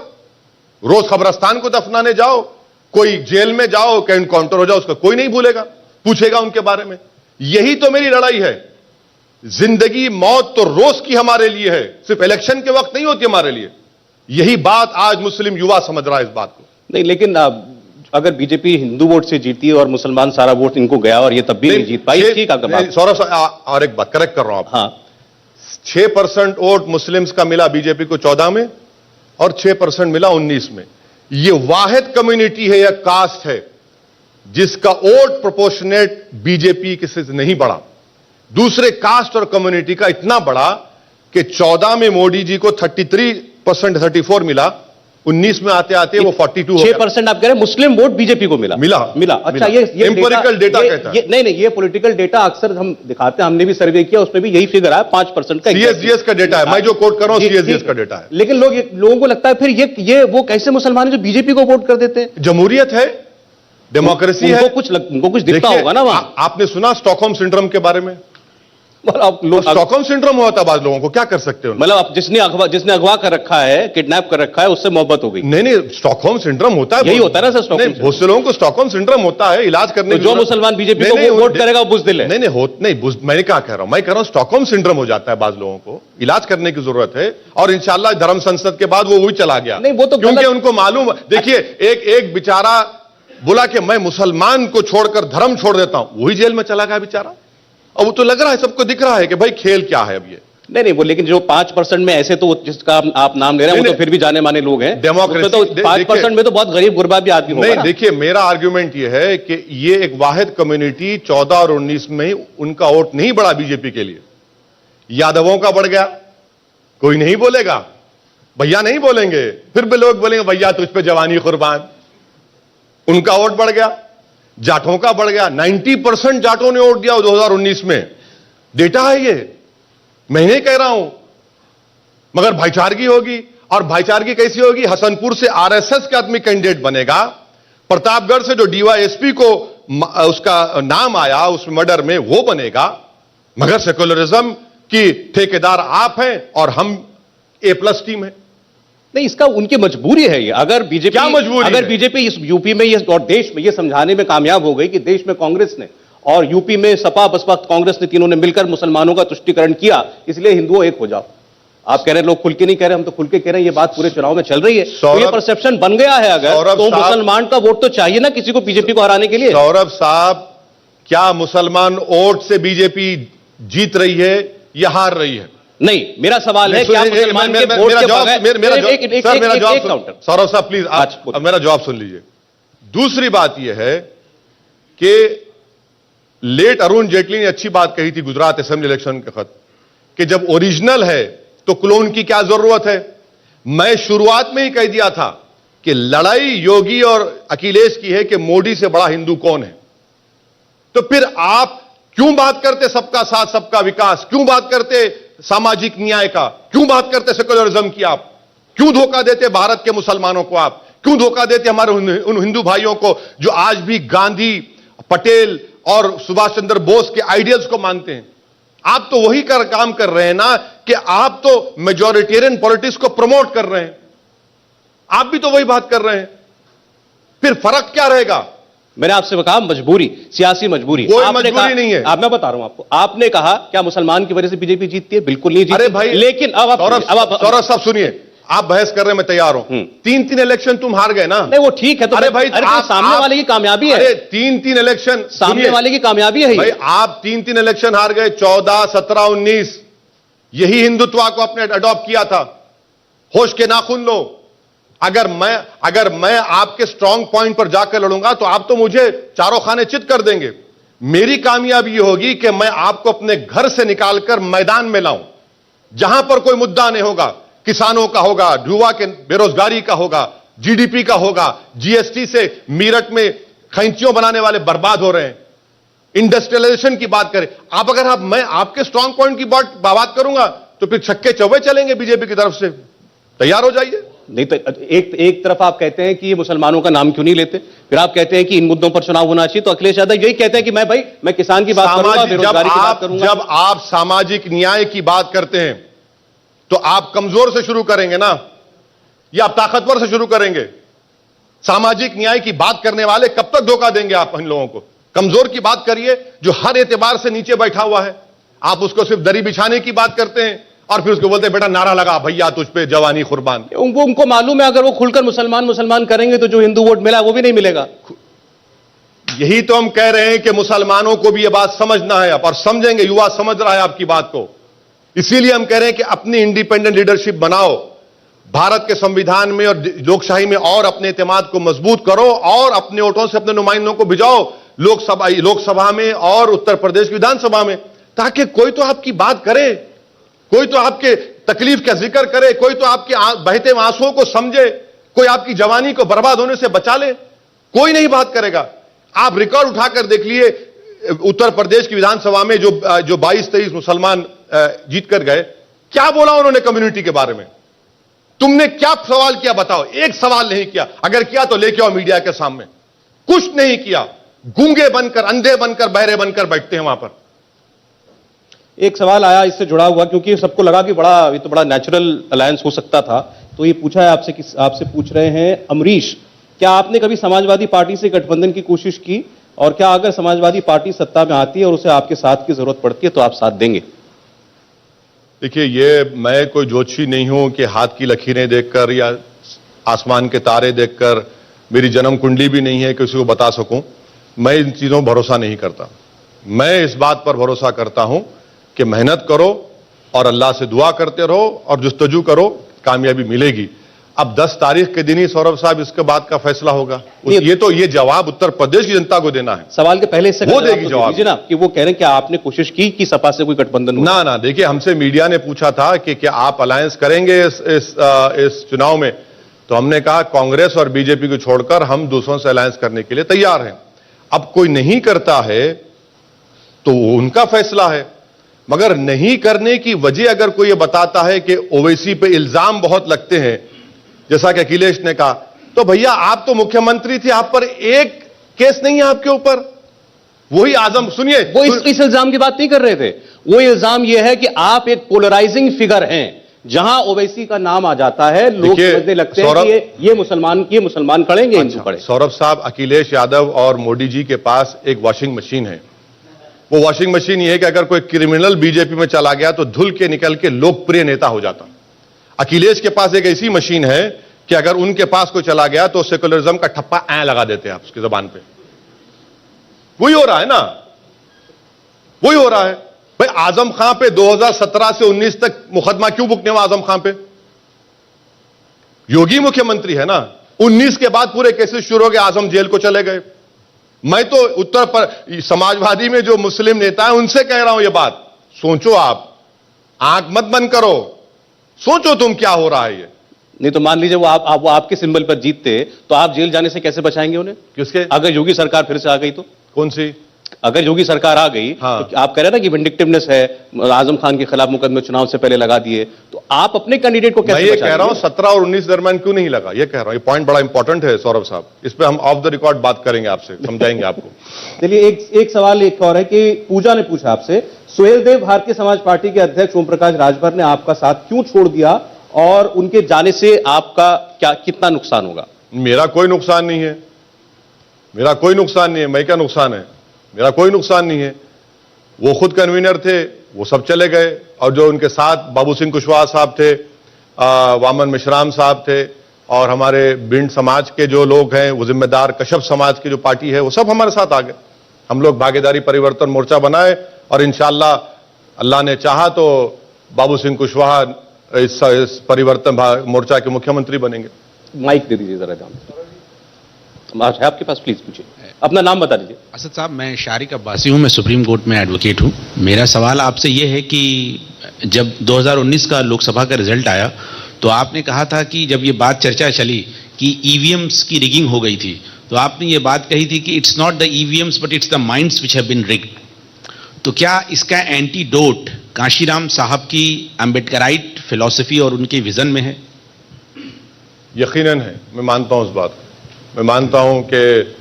रोज कब्रस्तान को दफनाने जाओ, कोई जेल में जाओ, कहीं एनकाउंटर हो जाओ, उसका कोई नहीं भूलेगा, पूछेगा उनके बारे में। यही तो मेरी लड़ाई है। जिंदगी मौत तो रोज की हमारे लिए है, सिर्फ इलेक्शन के वक्त नहीं होती हमारे लिए। यही बात आज मुस्लिम युवा समझ रहा है इस बात को। नहीं, लेकिन अगर बीजेपी हिंदू वोट से जीती है और मुसलमान सारा वोट इनको गया और ये तब भी नहीं जीत पाई, ठीक है। सौरभ, और एक बात करेक्ट कर रहा हूं आप। हाँ, 6% वोट मुस्लिम्स का मिला बीजेपी को 14 में और 6% मिला 19 में। ये वाहिद कम्युनिटी है या कास्ट है जिसका वोट प्रोपोर्शनेट बीजेपी किसी से नहीं बढ़ा। दूसरे कास्ट और कम्युनिटी का इतना बढ़ा कि 14 में मोदी जी को 33% 34 मिला 19 में आते आते वो 42 हो गया। 6% आप कह रहे हैं मुस्लिम वोट बीजेपी को मिला। मिला। अच्छा, मिला। ये Empirical data कहता है। नहीं, ये पॉलिटिकल डेटा अक्सर हम दिखाते हैं, हमने भी सर्वे किया, उसमें भी यही फिगर है 5% का। CSGS का डेटा है, मैं जो कोट कर रहा हूं CSGS का डेटा है। लेकिन लोगों को लगता है फिर ये वो कैसे मुसलमान है जो बीजेपी को वोट कर देते हैं? जमहूरियत है, डेमोक्रेसी है। उनको कुछ दिखता देखिए, होगा ना वहां। आपने सुना स्टॉकहोम सिंड्रोम के बारे में? स्टॉकहोम सिंड्रोम होता है बाद लोगों को, क्या कर सकते हो? मतलब जिसने अगवा कर रखा है, किडनैप कर रखा है, उससे मोहब्बत हो गई। नहीं, स्टॉकहोम सिंड्रोम होता है, यही होता है ना सर, स्टॉकहोम बहुत से लोगों को स्टॉकहोम सिंड्रोम होता है, इलाज करने तो जो मुसलमान बीजेपी को वोट करेगा वो बुज़दिल है। नहीं, मैं क्या कह रहा हूं, मैं कह रहा हूं स्टॉकहोम सिंड्रोम हो जाता है बाद लोगों को, इलाज करने की जरूरत है, और इंशाल्लाह धर्म संसद के बाद वो वही चला गया। नहीं, वो तो क्योंकि उनको मालूम, देखिए एक बेचारा बोला कि मैं मुसलमान को छोड़कर धर्म छोड़ देता हूं, वही जेल में चला गया बेचारा। और वो तो लग रहा है, सबको दिख रहा है कि भाई खेल क्या है अब ये। नहीं, वो लेकिन जो 5% में ऐसे तो जिसका आप नाम ले रहे हैं वो तो फिर भी जाने माने लोग हैं। डेमोक्रेसी तो 5% में तो बहुत गरीब गुरबा भी आदमी होगा। नहीं, देखिए मेरा आर्ग्यूमेंट ये है कि ये एक वाहिद कम्युनिटी 14 और 19 में उनका वोट नहीं बढ़ा बीजेपी के लिए। यादवों का बढ़ गया, कोई नहीं बोलेगा, भैया नहीं बोलेंगे, फिर भी लोग बोलेंगे भैया तुझ पे जवानी कुर्बान, उनका वोट बढ़ गया। जाटों का बढ़ गया, 90% जाटों ने वोट दिया 2019 में, डेटा है ये, मैं नहीं कह रहा हूं। मगर भाईचारगी होगी, और भाईचारगी कैसी होगी? हसनपुर से आरएसएस का आदमी कैंडिडेट बनेगा, प्रतापगढ़ से जो डीवाईएसपी को उसका नाम आया उस मर्डर में वो बनेगा, मगर सेकुलरिज्म की ठेकेदार आप हैं और हम A+ टीम है। नहीं, इसका उनकी मजबूरी है ये। अगर बीजेपी क्या मजबूरी अगर है? बीजेपी इस यूपी में और देश में ये समझाने में कामयाब हो गई कि देश में कांग्रेस ने और यूपी में सपा बसपा कांग्रेस ने तीनों ने मिलकर मुसलमानों का तुष्टीकरण किया, इसलिए हिंदुओं एक हो जाओ। आप कह रहे हैं लोग खुल के नहीं कह रहे, हम तो खुल के कह रहे हैं, ये बात पूरे चुनाव में चल रही है। तो ये परसेप्शन बन गया है अगर, तो मुसलमान का वोट तो चाहिए ना किसी को बीजेपी को हराने के लिए। सौरभ साहब, क्या मुसलमान वोट से बीजेपी जीत रही है या हार रही है? नहीं, मेरा सवाल है क्या मुसलमान के वोट के बगैर सौरभ साहब प्लीज मेरा जवाब सुन लीजिए। दूसरी बात यह है कि लेट अरुण जेटली ने अच्छी बात कही थी गुजरात असेंबली इलेक्शन के खत, कि जब ओरिजिनल है तो क्लोन की क्या जरूरत है। मैं शुरुआत में ही कह दिया था कि लड़ाई योगी और अखिलेश की है कि मोदी से बड़ा हिंदू कौन है। तो फिर आप क्यों बात करते सबका साथ सबका विकास, क्यों बात करते सामाजिक न्याय का, क्यों बात करते सेकुलरिज्म की? आप क्यों धोखा देते भारत के मुसलमानों को? आप क्यों धोखा देते हमारे उन हिंदू भाइयों को जो आज भी गांधी, पटेल और सुभाष चंद्र बोस के आइडियल्स को मानते हैं? आप तो वही काम कर रहे हैं ना, कि आप तो मेजॉरिटेरियन पॉलिटिक्स को प्रमोट कर रहे हैं, आप भी तो वही बात कर रहे हैं। फिर फर्क क्या रहेगा? मैंने आपसे कहा मजबूरी, सियासी मजबूरी। कोई मजबूरी नहीं है। मैं बता रहा हूं आपको, आपने कहा क्या मुसलमान की वजह से बीजेपी जीतती है? बिल्कुल नहीं जीतती। अरे भाई, लेकिन अब सौरभ साहब सुनिए, आप बहस कर रहे हैं, मैं तैयार हूं। 3 इलेक्शन तुम हार गए ना। नहीं, वो ठीक है, तो अरे भाई, सामने वाले की कामयाबी है। अरे 3 इलेक्शन सामने वाले की कामयाबी है भाई। आप 3 इलेक्शन हार गए, 14, 17, 19। यही हिंदुत्व को आपने अडॉप्ट किया था। होश के नाखून लो। अगर मैं आपके स्ट्रांग पॉइंट पर जाकर लड़ूंगा तो आप तो मुझे चारों खाने चित कर देंगे। मेरी कामयाबी ये होगी कि मैं आपको अपने घर से निकालकर मैदान में लाऊं, जहां पर कोई मुद्दा नहीं होगा। किसानों का होगा, युवा के बेरोजगारी का होगा, जीडीपी का होगा, जीएसटी से मीरठ में खैंचियों बनाने वाले बर्बाद हो रहे हैं, इंडस्ट्रियलाइजेशन की बात करें। मैं आपके स्ट्रांग पॉइंट की बात करूंगा तो फिर छक्के चौबे चलेंगे बीजेपी की तरफ से। तैयार हो जाइए। नहीं तो एक तरफ आप कहते हैं कि ये मुसलमानों का नाम क्यों नहीं लेते, फिर आप कहते हैं कि इन मुद्दों पर चुनाव होना चाहिए। तो अखिलेश यादव यही कहते हैं कि मैं किसान की बात करूंगा, बेरोजगारी की बात करूंगा। जब आप सामाजिक न्याय की बात करते हैं तो आप कमजोर से शुरू करेंगे ना, या आप ताकतवर से शुरू करेंगे? सामाजिक न्याय की बात करने वाले कब तक धोखा देंगे आप इन लोगों को? कमजोर की बात करिए जो हर एतबार से नीचे बैठा हुआ है। आप उसको सिर्फ दरी बिछाने की बात करते हैं और फिर उसको बोलते हैं बेटा नारा लगा भैया तुझ पे जवानी कुर्बान। उनको मालूम है अगर वो खुलकर मुसलमान करेंगे तो जो हिंदू वोट मिला वो भी नहीं मिलेगा। यही तो हम कह रहे हैं कि मुसलमानों को भी यह बात समझना है और समझेंगे। युवा समझ रहा है आपकी बात को, इसीलिए हम कह रहे हैं कि अपनी इंडिपेंडेंट लीडरशिप बनाओ, भारत के संविधान में और लोकशाही में और अपने एतमाद को मजबूत करो और अपने वोटों से अपने नुमाइंदों को भिजाओ लोकसभा में और उत्तर प्रदेश की विधानसभा में, ताकि कोई तो आपकी बात करे, कोई तो आपके तकलीफ का जिक्र करे, कोई तो आपके बहते आंसुओं को समझे। कोई आपकी जवानी को बर्बाद होने से बचा ले? कोई नहीं बात करेगा। आप रिकॉर्ड उठाकर देख लिए, उत्तर प्रदेश की विधानसभा में जो 22-23 मुसलमान जीत कर गए, क्या बोला उन्होंने कम्युनिटी के बारे में? तुमने क्या सवाल किया बताओ? एक सवाल नहीं किया। अगर किया तो लेके आओ मीडिया के सामने। कुछ नहीं किया। गूंगे बनकर, अंधे बनकर, बहरे बनकर बैठते हैं वहां पर। एक सवाल आया इससे जुड़ा हुआ, क्योंकि सबको लगा कि ये तो बड़ा नेचुरल अलायंस हो सकता था, तो ये पूछा है आपसे कि आपसे पूछ रहे हैं अमरीश, क्या आपने कभी समाजवादी पार्टी से गठबंधन की कोशिश की, और क्या अगर समाजवादी पार्टी सत्ता में आती है और उसे आपके साथ की जरूरत पड़ती है तो आप साथ देंगे? देखिए, ये मैं कोई ज्योतिषी नहीं हूं कि हाथ की लकीरें देखकर या आसमान के तारे देखकर, मेरी जन्म कुंडली भी नहीं है कि किसी को बता सकूं। मैं इन चीजों पर भरोसा नहीं करता। मैं इस बात पर भरोसा करता हूं कि मेहनत करो और अल्लाह से दुआ करते रहो और जुस्तजू करो, कामयाबी मिलेगी। अब 10 तारीख के दिन ही सौरभ साहब इसके बाद का फैसला होगा। ये जवाब उत्तर प्रदेश की जनता को देना है। सवाल के पहले इससे वो देगी जवाब ना, कि वो कह रहे हैं कि आपने कोशिश की कि सपा से कोई गठबंधन हो? ना, देखिए, हमसे मीडिया ने पूछा था कि क्या आप अलायंस करेंगे इस चुनाव में, तो हमने कहा कांग्रेस और बीजेपी को छोड़कर हम दूसरों से अलायंस करने के लिए तैयार हैं। अब कोई नहीं करता है तो उनका फैसला है, मगर नहीं करने की वजह अगर कोई ये बताता है कि ओवैसी पे इल्जाम बहुत लगते हैं, जैसा कि अखिलेश ने कहा, तो भैया आप तो मुख्यमंत्री थे, आप पर एक केस नहीं है आपके ऊपर। वही आजम, सुनिए, वो इस इल्जाम की बात नहीं कर रहे थे। वो इल्जाम ये है कि आप एक पोलराइजिंग फिगर हैं, जहां ओवैसी का नाम आ जाता है लोग समझने लगते हैं कि ये मुसलमान खड़ेंगे, हिंदू खड़े। सौरभ साहब, अखिलेश यादव और मोदी जी के पास एक वॉशिंग मशीन है। वो वॉशिंग मशीन ये है कि अगर कोई क्रिमिनल बीजेपी में चला गया तो धुल के निकल के लोकप्रिय नेता हो जाता। अखिलेश के पास एक ऐसी मशीन है कि अगर उनके पास कोई चला गया तो सेकुलरिज्म का ठप्पा ऐ लगा देते हैं आप उसकी जबान पे। वही हो रहा है ना, वही हो रहा है। भाई आजम खां पे 2017 से 19 तक मुकदमा क्यों बुकने हुआ आजम खां पे? योगी मुख्यमंत्री है ना। 19 के बाद पूरे केसेस शुरू हो गए, आजम जेल को चले गए। मैं तो उत्तर पर समाजवादी में जो मुस्लिम नेता है उनसे कह रहा हूं यह बात, सोचो, आप आंख मत बंद करो, सोचो तुम क्या हो रहा है ये। नहीं तो मान लीजिए वो आपके सिंबल पर जीतते तो आप जेल जाने से कैसे बचाएंगे उन्हें? किसके? अगर योगी सरकार फिर से आ गई तो? कौन सी? अगर योगी सरकार आ गई, हाँ। तो आप कह रहे हैं ना कि विंडिक्टिवनेस है, आजम खान के खिलाफ मुकदमे चुनाव से पहले लगा दिए, तो आप अपने कैंडिडेट को कैसे? मैं ये कह रहा हूं 17 और 19 दरमियान क्यों नहीं लगा, ये कह रहा हूं। ये पॉइंट बड़ा इंपॉर्टेंट है सौरभ साहब, इस पे हम ऑफ द रिकॉर्ड बात करेंगे आपसे, समझाएंगे आपको। चलिए, एक सवाल एक और है कि पूजा ने पूछा आपसे, सुहेल देव भारतीय समाज पार्टी के अध्यक्ष ओम प्रकाश राजभर ने आपका साथ क्यों छोड़ दिया और उनके जाने से आपका कितना नुकसान होगा? मेरा कोई नुकसान नहीं है, मेरा कोई नुकसान नहीं है। मैं क्या नुकसान है? मेरा कोई नुकसान नहीं है। वो खुद कन्वीनर थे, वो सब चले गए, और जो उनके साथ बाबू सिंह कुशवाहा साहब थे, वामन मिश्राम साहब थे, और हमारे भिंड समाज के जो लोग हैं, वो जिम्मेदार कश्यप समाज की जो पार्टी है, वो सब हमारे साथ आ गए। हम लोग भागीदारी परिवर्तन मोर्चा बनाए और इंशाअल्लाह अल्लाह ने चाहा तो बाबू सिंह कुशवाहा इस परिवर्तन मोर्चा के मुख्यमंत्री बनेंगे। माइक दे दीजिए जरा, है आपके पास, प्लीज पूछिए, अपना नाम बता दीजिए। असद साहब, मैं शारिक अब्बासी हूं, मैं सुप्रीम कोर्ट में एडवोकेट हूं। मेरा सवाल आपसे यह है कि जब 2019 का लोकसभा का रिजल्ट आया तो आपने कहा था कि जब ये बात चर्चा चली कि ईवीएम्स की रिगिंग हो गई थी, तो आपने ये बात कही थी कि it's not the EVMs but it's the minds which have been rigged. तो क्या इसका एंटीडोट कांशीराम साहब की अम्बेडकराइट फिलॉसफी और उनके विजन में है? यकीनन है, मैं मानता हूं उस बात को। मैं मानता हूं कि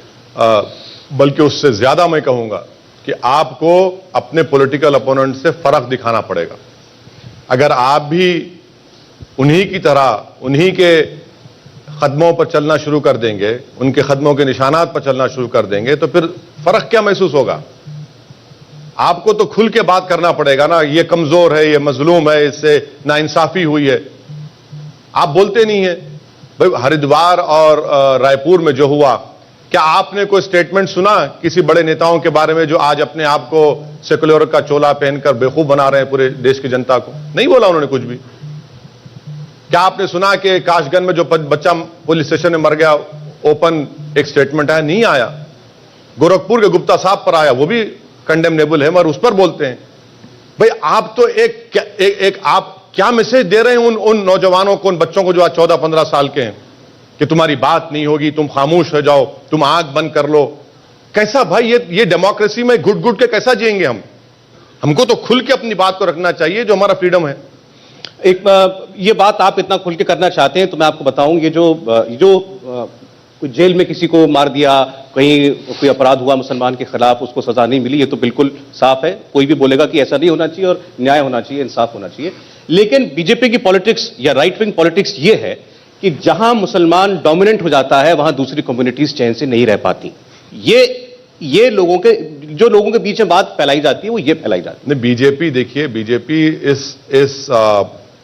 बल्कि उससे ज्यादा मैं कहूंगा कि आपको अपने पॉलिटिकल अपोनेंट से फर्क दिखाना पड़ेगा। अगर आप भी उन्हीं की तरह उन्हीं के कदमों पर चलना शुरू कर देंगे, उनके कदमों के निशानात पर चलना शुरू कर देंगे, तो फिर फर्क क्या महसूस होगा? आपको तो खुल के बात करना पड़ेगा ना, ये कमजोर है, ये मजलूम है, इससे नाइंसाफी हुई है। आप बोलते नहीं है। भाई हरिद्वार और रायपुर में जो हुआ, क्या आपने कोई स्टेटमेंट सुना किसी बड़े नेताओं के बारे में जो आज अपने आप को सेकुलर का चोला पहनकर बेवकूफ बना रहे हैं पूरे देश की जनता को? नहीं बोला उन्होंने कुछ भी। क्या आपने सुना कि काशगंज में जो बच्चा पुलिस स्टेशन में मर गया, ओपन एक स्टेटमेंट आया? नहीं आया। गोरखपुर के गुप्ता साहब पर आया, वो भी कंडेमनेबल है, मगर उस पर बोलते हैं। भाई आप तो आप क्या मैसेज दे रहे हैं उन नौजवानों को, उन बच्चों को जो आज 14-15 साल के हैं? कि तुम्हारी बात नहीं होगी, तुम खामोश हो जाओ, तुम आंख बंद कर लो। कैसा भाई ये डेमोक्रेसी में घुट घुट के कैसा जिएंगे हम? हमको तो खुल के अपनी बात को रखना चाहिए, जो हमारा फ्रीडम है। ये बात आप इतना खुल के करना चाहते हैं तो मैं आपको बताऊं, ये जो कोई जेल में किसी को मार दिया, कहीं कोई अपराध हुआ मुसलमान के खिलाफ, उसको सजा नहीं मिली, ये तो बिल्कुल साफ है। कोई भी बोलेगा कि ऐसा नहीं होना चाहिए और न्याय होना चाहिए, इंसाफ होना चाहिए। लेकिन बीजेपी की पॉलिटिक्स या राइट विंग पॉलिटिक्स ये है कि जहां मुसलमान डोमिनेंट हो जाता है वहां दूसरी कम्युनिटीज चैन से नहीं रह पाती। ये लोगों के बीच में बात फैलाई जाती है, वो ये फैलाई जाती है। नहीं, बीजेपी देखिए, बीजेपी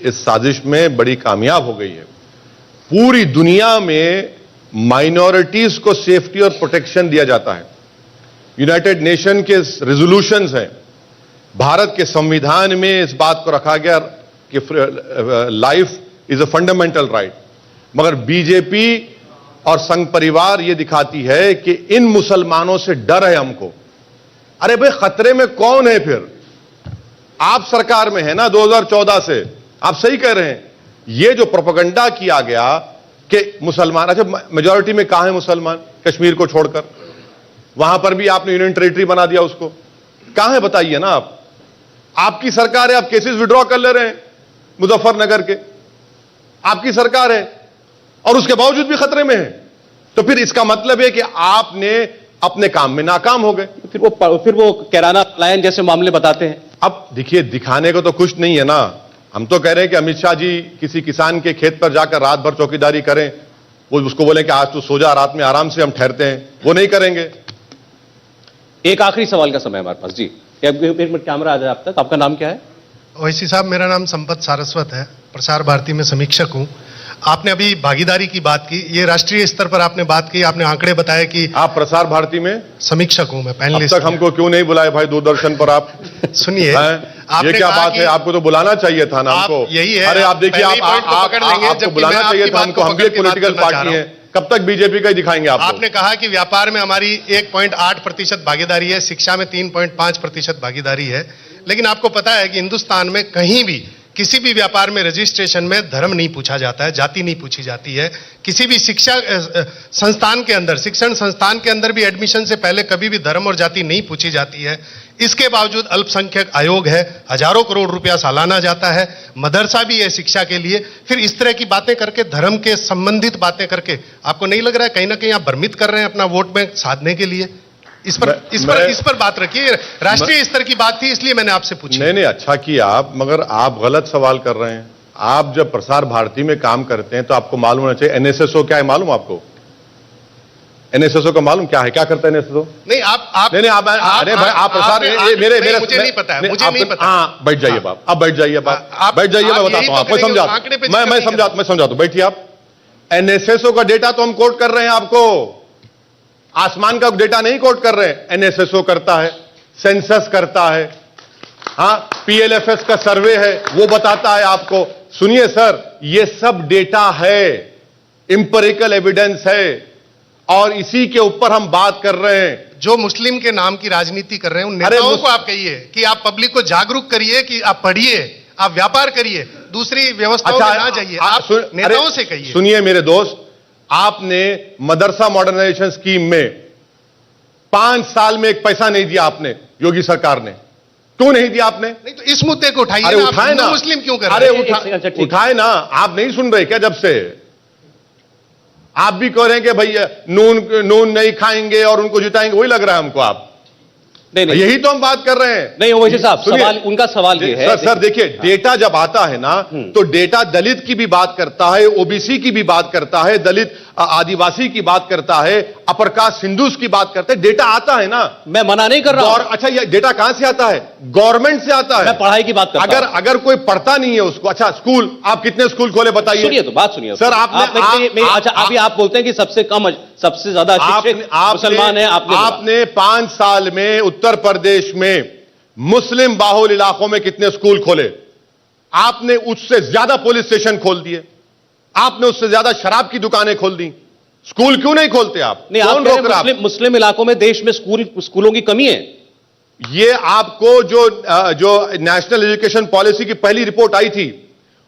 इस साजिश में बड़ी कामयाब हो गई है। पूरी दुनिया में माइनॉरिटीज को सेफ्टी और प्रोटेक्शन दिया जाता है। यूनाइटेड नेशन के रेजोल्यूशंस हैं, भारत के संविधान में इस बात को रखा गया कि life is a fundamental right. मगर बीजेपी और संघ परिवार ये दिखाती है कि इन मुसलमानों से डर है हमको। अरे भाई, खतरे में कौन है फिर? आप सरकार में है ना 2014 से, आप सही कह रहे हैं। ये जो प्रोपेगेंडा किया गया कि मुसलमान, अच्छा मेजॉरिटी में कहां है मुसलमान? कश्मीर को छोड़कर, वहां पर भी आपने यूनियन टेरिटरी बना दिया, उसको कहां है बताइए ना आप। आपकी सरकार है, आप केसेस विड्रॉ कर ले रहे हैं मुजफ्फरनगर के, आपकी सरकार है और उसके बावजूद भी खतरे में है। तो फिर इसका मतलब है कि आपने अपने काम में नाकाम हो गए। फिर वो कैराना पलायन जैसे मामले बताते हैं। अब देखिए, दिखाने को तो कुछ नहीं है ना। हम तो कह रहे हैं कि अमित शाह जी किसी किसान के खेत पर जाकर रात भर चौकीदारी करें, वो उसको बोले कि आज तो सो जा, रात में आराम से हम ठहरते हैं, वो नहीं करेंगे। एक आखिरी सवाल का समय हमारे पास जी, एक मिनट कैमरा आ जाए आप तक। आपका नाम क्या है? ओवैसी साहब, मेरा नाम संपत सारस्वत है, प्रसार भारती में समीक्षक हूं। आपने अभी भागीदारी की बात की, ये राष्ट्रीय स्तर पर आपने बात की, आपने आंकड़े बताए कि आप प्रसार भारती में समीक्षक हूं मैं, अब पैनलिस्ट। तक हमको क्यों नहीं बुलाए भाई दूरदर्शन पर आप? सुनिए, ये क्या बात है? आपको तो बुलाना चाहिए था ना हमको। यही है। अरे आप देखिए, पहले ही point को पकड़ लेंगे, आपको जबकि बुलाना मैं चाहिए आपकी था बात हमको। को हम भी एक पकड़ के बात पॉलिटिकल करना चाह पार्टी रहा है, कब तक बीजेपी का ही दिखाएंगे आप? आपने कहा कि व्यापार में हमारी 1.8% भागीदारी है, शिक्षा में 3.5% भागीदारी है। लेकिन आपको पता है कि हिंदुस्तान में कहीं भी किसी भी व्यापार में रजिस्ट्रेशन में धर्म नहीं पूछा जाता है, जाति नहीं पूछी जाती है। किसी भी शिक्षा संस्थान के अंदर, शिक्षण संस्थान के अंदर भी एडमिशन से पहले कभी भी धर्म और जाति नहीं पूछी जाती है। इसके बावजूद अल्पसंख्यक आयोग है, हजारों करोड़ रुपया सालाना जाता है, मदरसा भी है शिक्षा के लिए। फिर इस तरह की बातें करके, धर्म के संबंधित बातें करके, आपको नहीं लग रहा है कहीं ना कहीं आप भ्रमित कर रहे हैं अपना वोट बैंक साधने के लिए? इस पर बात रखिए। राष्ट्रीय स्तर की बात थी, इसलिए मैंने आपसे पूछी। नहीं, अच्छा किया आप, मगर आप गलत सवाल कर रहे हैं। आप जब प्रसार भारती में काम करते हैं तो आपको मालूम होना चाहिए एनएसएसओ क्या है। मालूम आपको एनएसएसओ का? मालूम क्या है, क्या करता है एनएसएसओ? नहीं, आप नहीं, अरे भाई, आप प्रसार मेरे मुझे नहीं पता है, मुझे नहीं पता। हाँ, बैठ जाइए बाप, अब बैठ जाइए बाप, बैठ जाइए, मैं बताता हूँ आपको, मैं समझाता हूँ। बैठिए आप। एनएसएसओ का डेटा तो हम कोट कर रहे हैं आपको, आसमान का डेटा नहीं कोट कर रहे हैं। एनएसएसओ करता है, सेंसस करता है, हाँ, पीएलएफएस का सर्वे है, वो बताता है आपको। सुनिए सर, ये सब डेटा है, इंपेरिकल एविडेंस है, और इसी के ऊपर हम बात कर रहे हैं। जो मुस्लिम के नाम की राजनीति कर रहे हैं उन नेताओं को आप कहिए कि आप पब्लिक को जागरूक करिए, कि आप पढ़िए, आप व्यापार करिए, दूसरी व्यवस्थाओं में ना जाइए। आप नेताओं से कहिए। सुनिए मेरे दोस्त, आपने मदरसा मॉडर्नाइजेशन स्कीम में 5 साल में एक पैसा नहीं दिया आपने, योगी सरकार ने। क्यों नहीं दिया आपने? नहीं तो इस मुद्दे को उठाइए। अरे उठाए ना, मुस्लिम क्यों कर रहे हैं? अरे उठाए ना, आप नहीं सुन रहे क्या? जब से आप भी कह रहे हैं कि भैया नून नहीं खाएंगे और उनको जिताएंगे, वही लग रहा है हमको। आप नहीं, यही तो हम बात कर रहे हैं। नहीं ओवैसी साहब, सवाल, उनका सवाल ये है। सर देखिए, डेटा जब आता है ना, तो डेटा दलित की भी बात करता है, ओबीसी की भी बात करता है, दलित आदिवासी की बात करता है, अपर कास्ट हिंदूज की बात करते हैं। डेटा आता है ना, मैं मना नहीं कर रहा हूं। अच्छा, ये डेटा कहां से आता है? गवर्नमेंट से आता है। मैं पढ़ाई की बात करता हूं। अगर कोई पढ़ता नहीं है उसको, अच्छा स्कूल, आप कितने स्कूल खोले बताइए? सुनिए तो बात सुनिए सर। अच्छा, अभी आप बोलते हैं कि सबसे ज्यादा शिक्षित मुसलमान है। आपने 5 साल में उत्तर प्रदेश में मुस्लिम बाहुल इलाकों में कितने स्कूल खोले? आपने उससे ज्यादा पुलिस स्टेशन खोल दिए, आपने उससे ज्यादा शराब की दुकानें खोल दी। स्कूल क्यों नहीं खोलते आप? नहीं, कौन रोक रहा है? मुस्लिम इलाकों में देश में स्कूलों की कमी है। ये आपको जो नेशनल एजुकेशन पॉलिसी की पहली रिपोर्ट आई थी,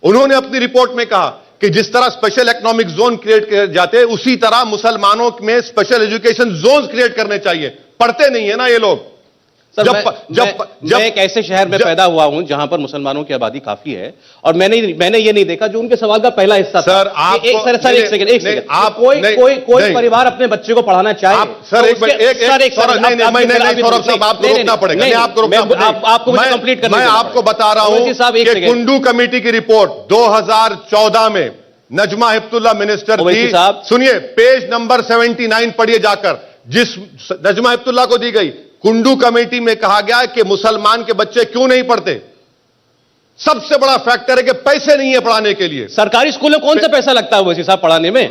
उन्होंने अपनी रिपोर्ट में कहा कि जिस तरह स्पेशल इकोनॉमिक जोन क्रिएट किए जाते हैं उसी तरह मुसलमानों में स्पेशल एजुकेशन जोन क्रिएट करने चाहिए। पढ़ते नहीं है ना ये लोग। सर, मैं एक ऐसे शहर में पैदा हुआ हूं जहां पर मुसलमानों की आबादी काफी है और मैंने ये नहीं देखा जो उनके सवाल का पहला हिस्सा था। सर, आप एक सेकंड आप कोई परिवार अपने बच्चे को पढ़ाना चाहे सर सौरभ साहब आपको रोकना पड़ेगा। मैं आपको आपको कंप्लीट करना, मैं आपको बता रहा हूं कि कुंडू कमेटी की रिपोर्ट 2014 में नजमा हिप्तुल्लाह मिनिस्टर थी। सुनिए पेज नंबर 79 पढ़िए जाकर, जिस नजमा हिप्तुल्लाह को दी गई। कुंडू कमेटी में कहा गया कि मुसलमान के बच्चे क्यों नहीं पढ़ते। सबसे बड़ा फैक्टर है कि पैसे नहीं है पढ़ाने के लिए। सरकारी स्कूल में कौन सा पैसा लगता है वैसे साहब पढ़ाने में?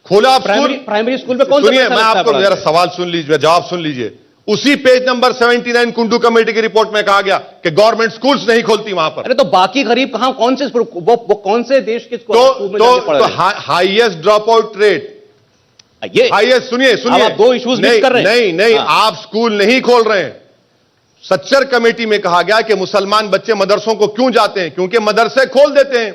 खोला आप प्राइमरी स्कूल में कौन सा पैसा लगता है? मैं आपको मेरा सवाल सुन लीजिए, जवाब सुन लीजिए। उसी पेज नंबर 79 कुंडू कमेटी की रिपोर्ट में कहा गया कि गवर्नमेंट स्कूल्स नहीं खोलती वहां पर। अरे तो बाकी गरीब कहां, कौन से वो कौन से देश के स्कूल में जाके पढ़ रहे हैं? हाईएस्ट ड्रॉप आउट रेट, ये हाईएस्ट। सुनिए आप दो इश्यूज मिस कर रहे हैं। नहीं, आप स्कूल नहीं खोल रहे हैं। सच्चर कमेटी में कहा गया कि मुसलमान बच्चे मदरसों को क्यों जाते हैं, क्योंकि मदरसे खोल देते हैं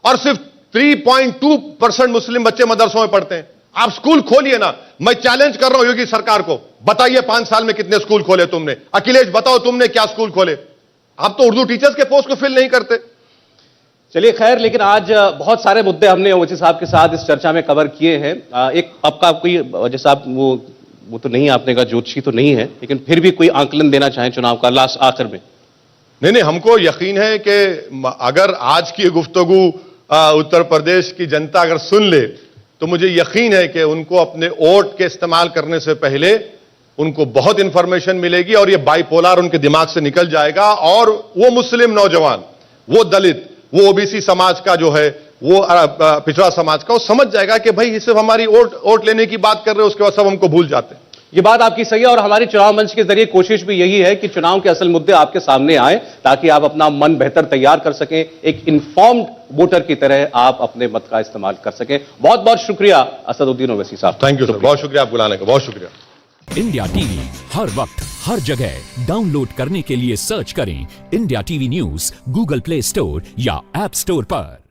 और सिर्फ 3.2% मुस्लिम बच्चे मदरसों में पढ़ते हैं। आप स्कूल खोलिए ना। मैं चैलेंज कर रहा हूं योगी सरकार को, बताइए 5 साल में कितने स्कूल खोले तुमने? अखिलेश बताओ तुमने क्या स्कूल खोले? आप तो उर्दू टीचर्स के पोस्ट को फिल नहीं करते। चलिए खैर, लेकिन आज बहुत सारे मुद्दे हमने ओवैसी साहब के साथ इस चर्चा में कवर किए हैं। एक आपका कोई जैसा आप वो तो नहीं, आपने कहा ज्योतिषी तो नहीं है, लेकिन फिर भी कोई आंकलन देना चाहें चुनाव का लास्ट आखिर में? नहीं, हमको यकीन है कि अगर आज की गुफ्तगू उत्तर प्रदेश की जनता अगर सुन ले तो मुझे यकीन है कि उनको अपने वोट के इस्तेमाल करने से पहले उनको बहुत इंफॉर्मेशन मिलेगी और ये बाइपोलर उनके दिमाग से निकल जाएगा और वो मुस्लिम नौजवान, वो दलित, वो ओबीसी समाज का जो है, वो पिछड़ा समाज का, वो समझ जाएगा कि भाई सिर्फ हमारी वोट लेने की बात कर रहे हो, उसके बाद सब हमको भूल जाते हैं। ये बात आपकी सही है और हमारी चुनाव मंच के जरिए कोशिश भी यही है कि चुनाव के असल मुद्दे आपके सामने आए ताकि आप अपना मन बेहतर तैयार कर सकें, एक इन्फॉर्म्ड वोटर की तरह आप अपने मत का इस्तेमाल कर सकें। बहुत बहुत शुक्रिया असदुद्दीन ओवैसी साहब। थैंक यू सर, बहुत शुक्रिया आप बुलाने का, बहुत शुक्रिया। इंडिया टीवी हर वक्त हर जगह डाउनलोड करने के लिए सर्च करें India TV news Google play store या ऐप स्टोर पर।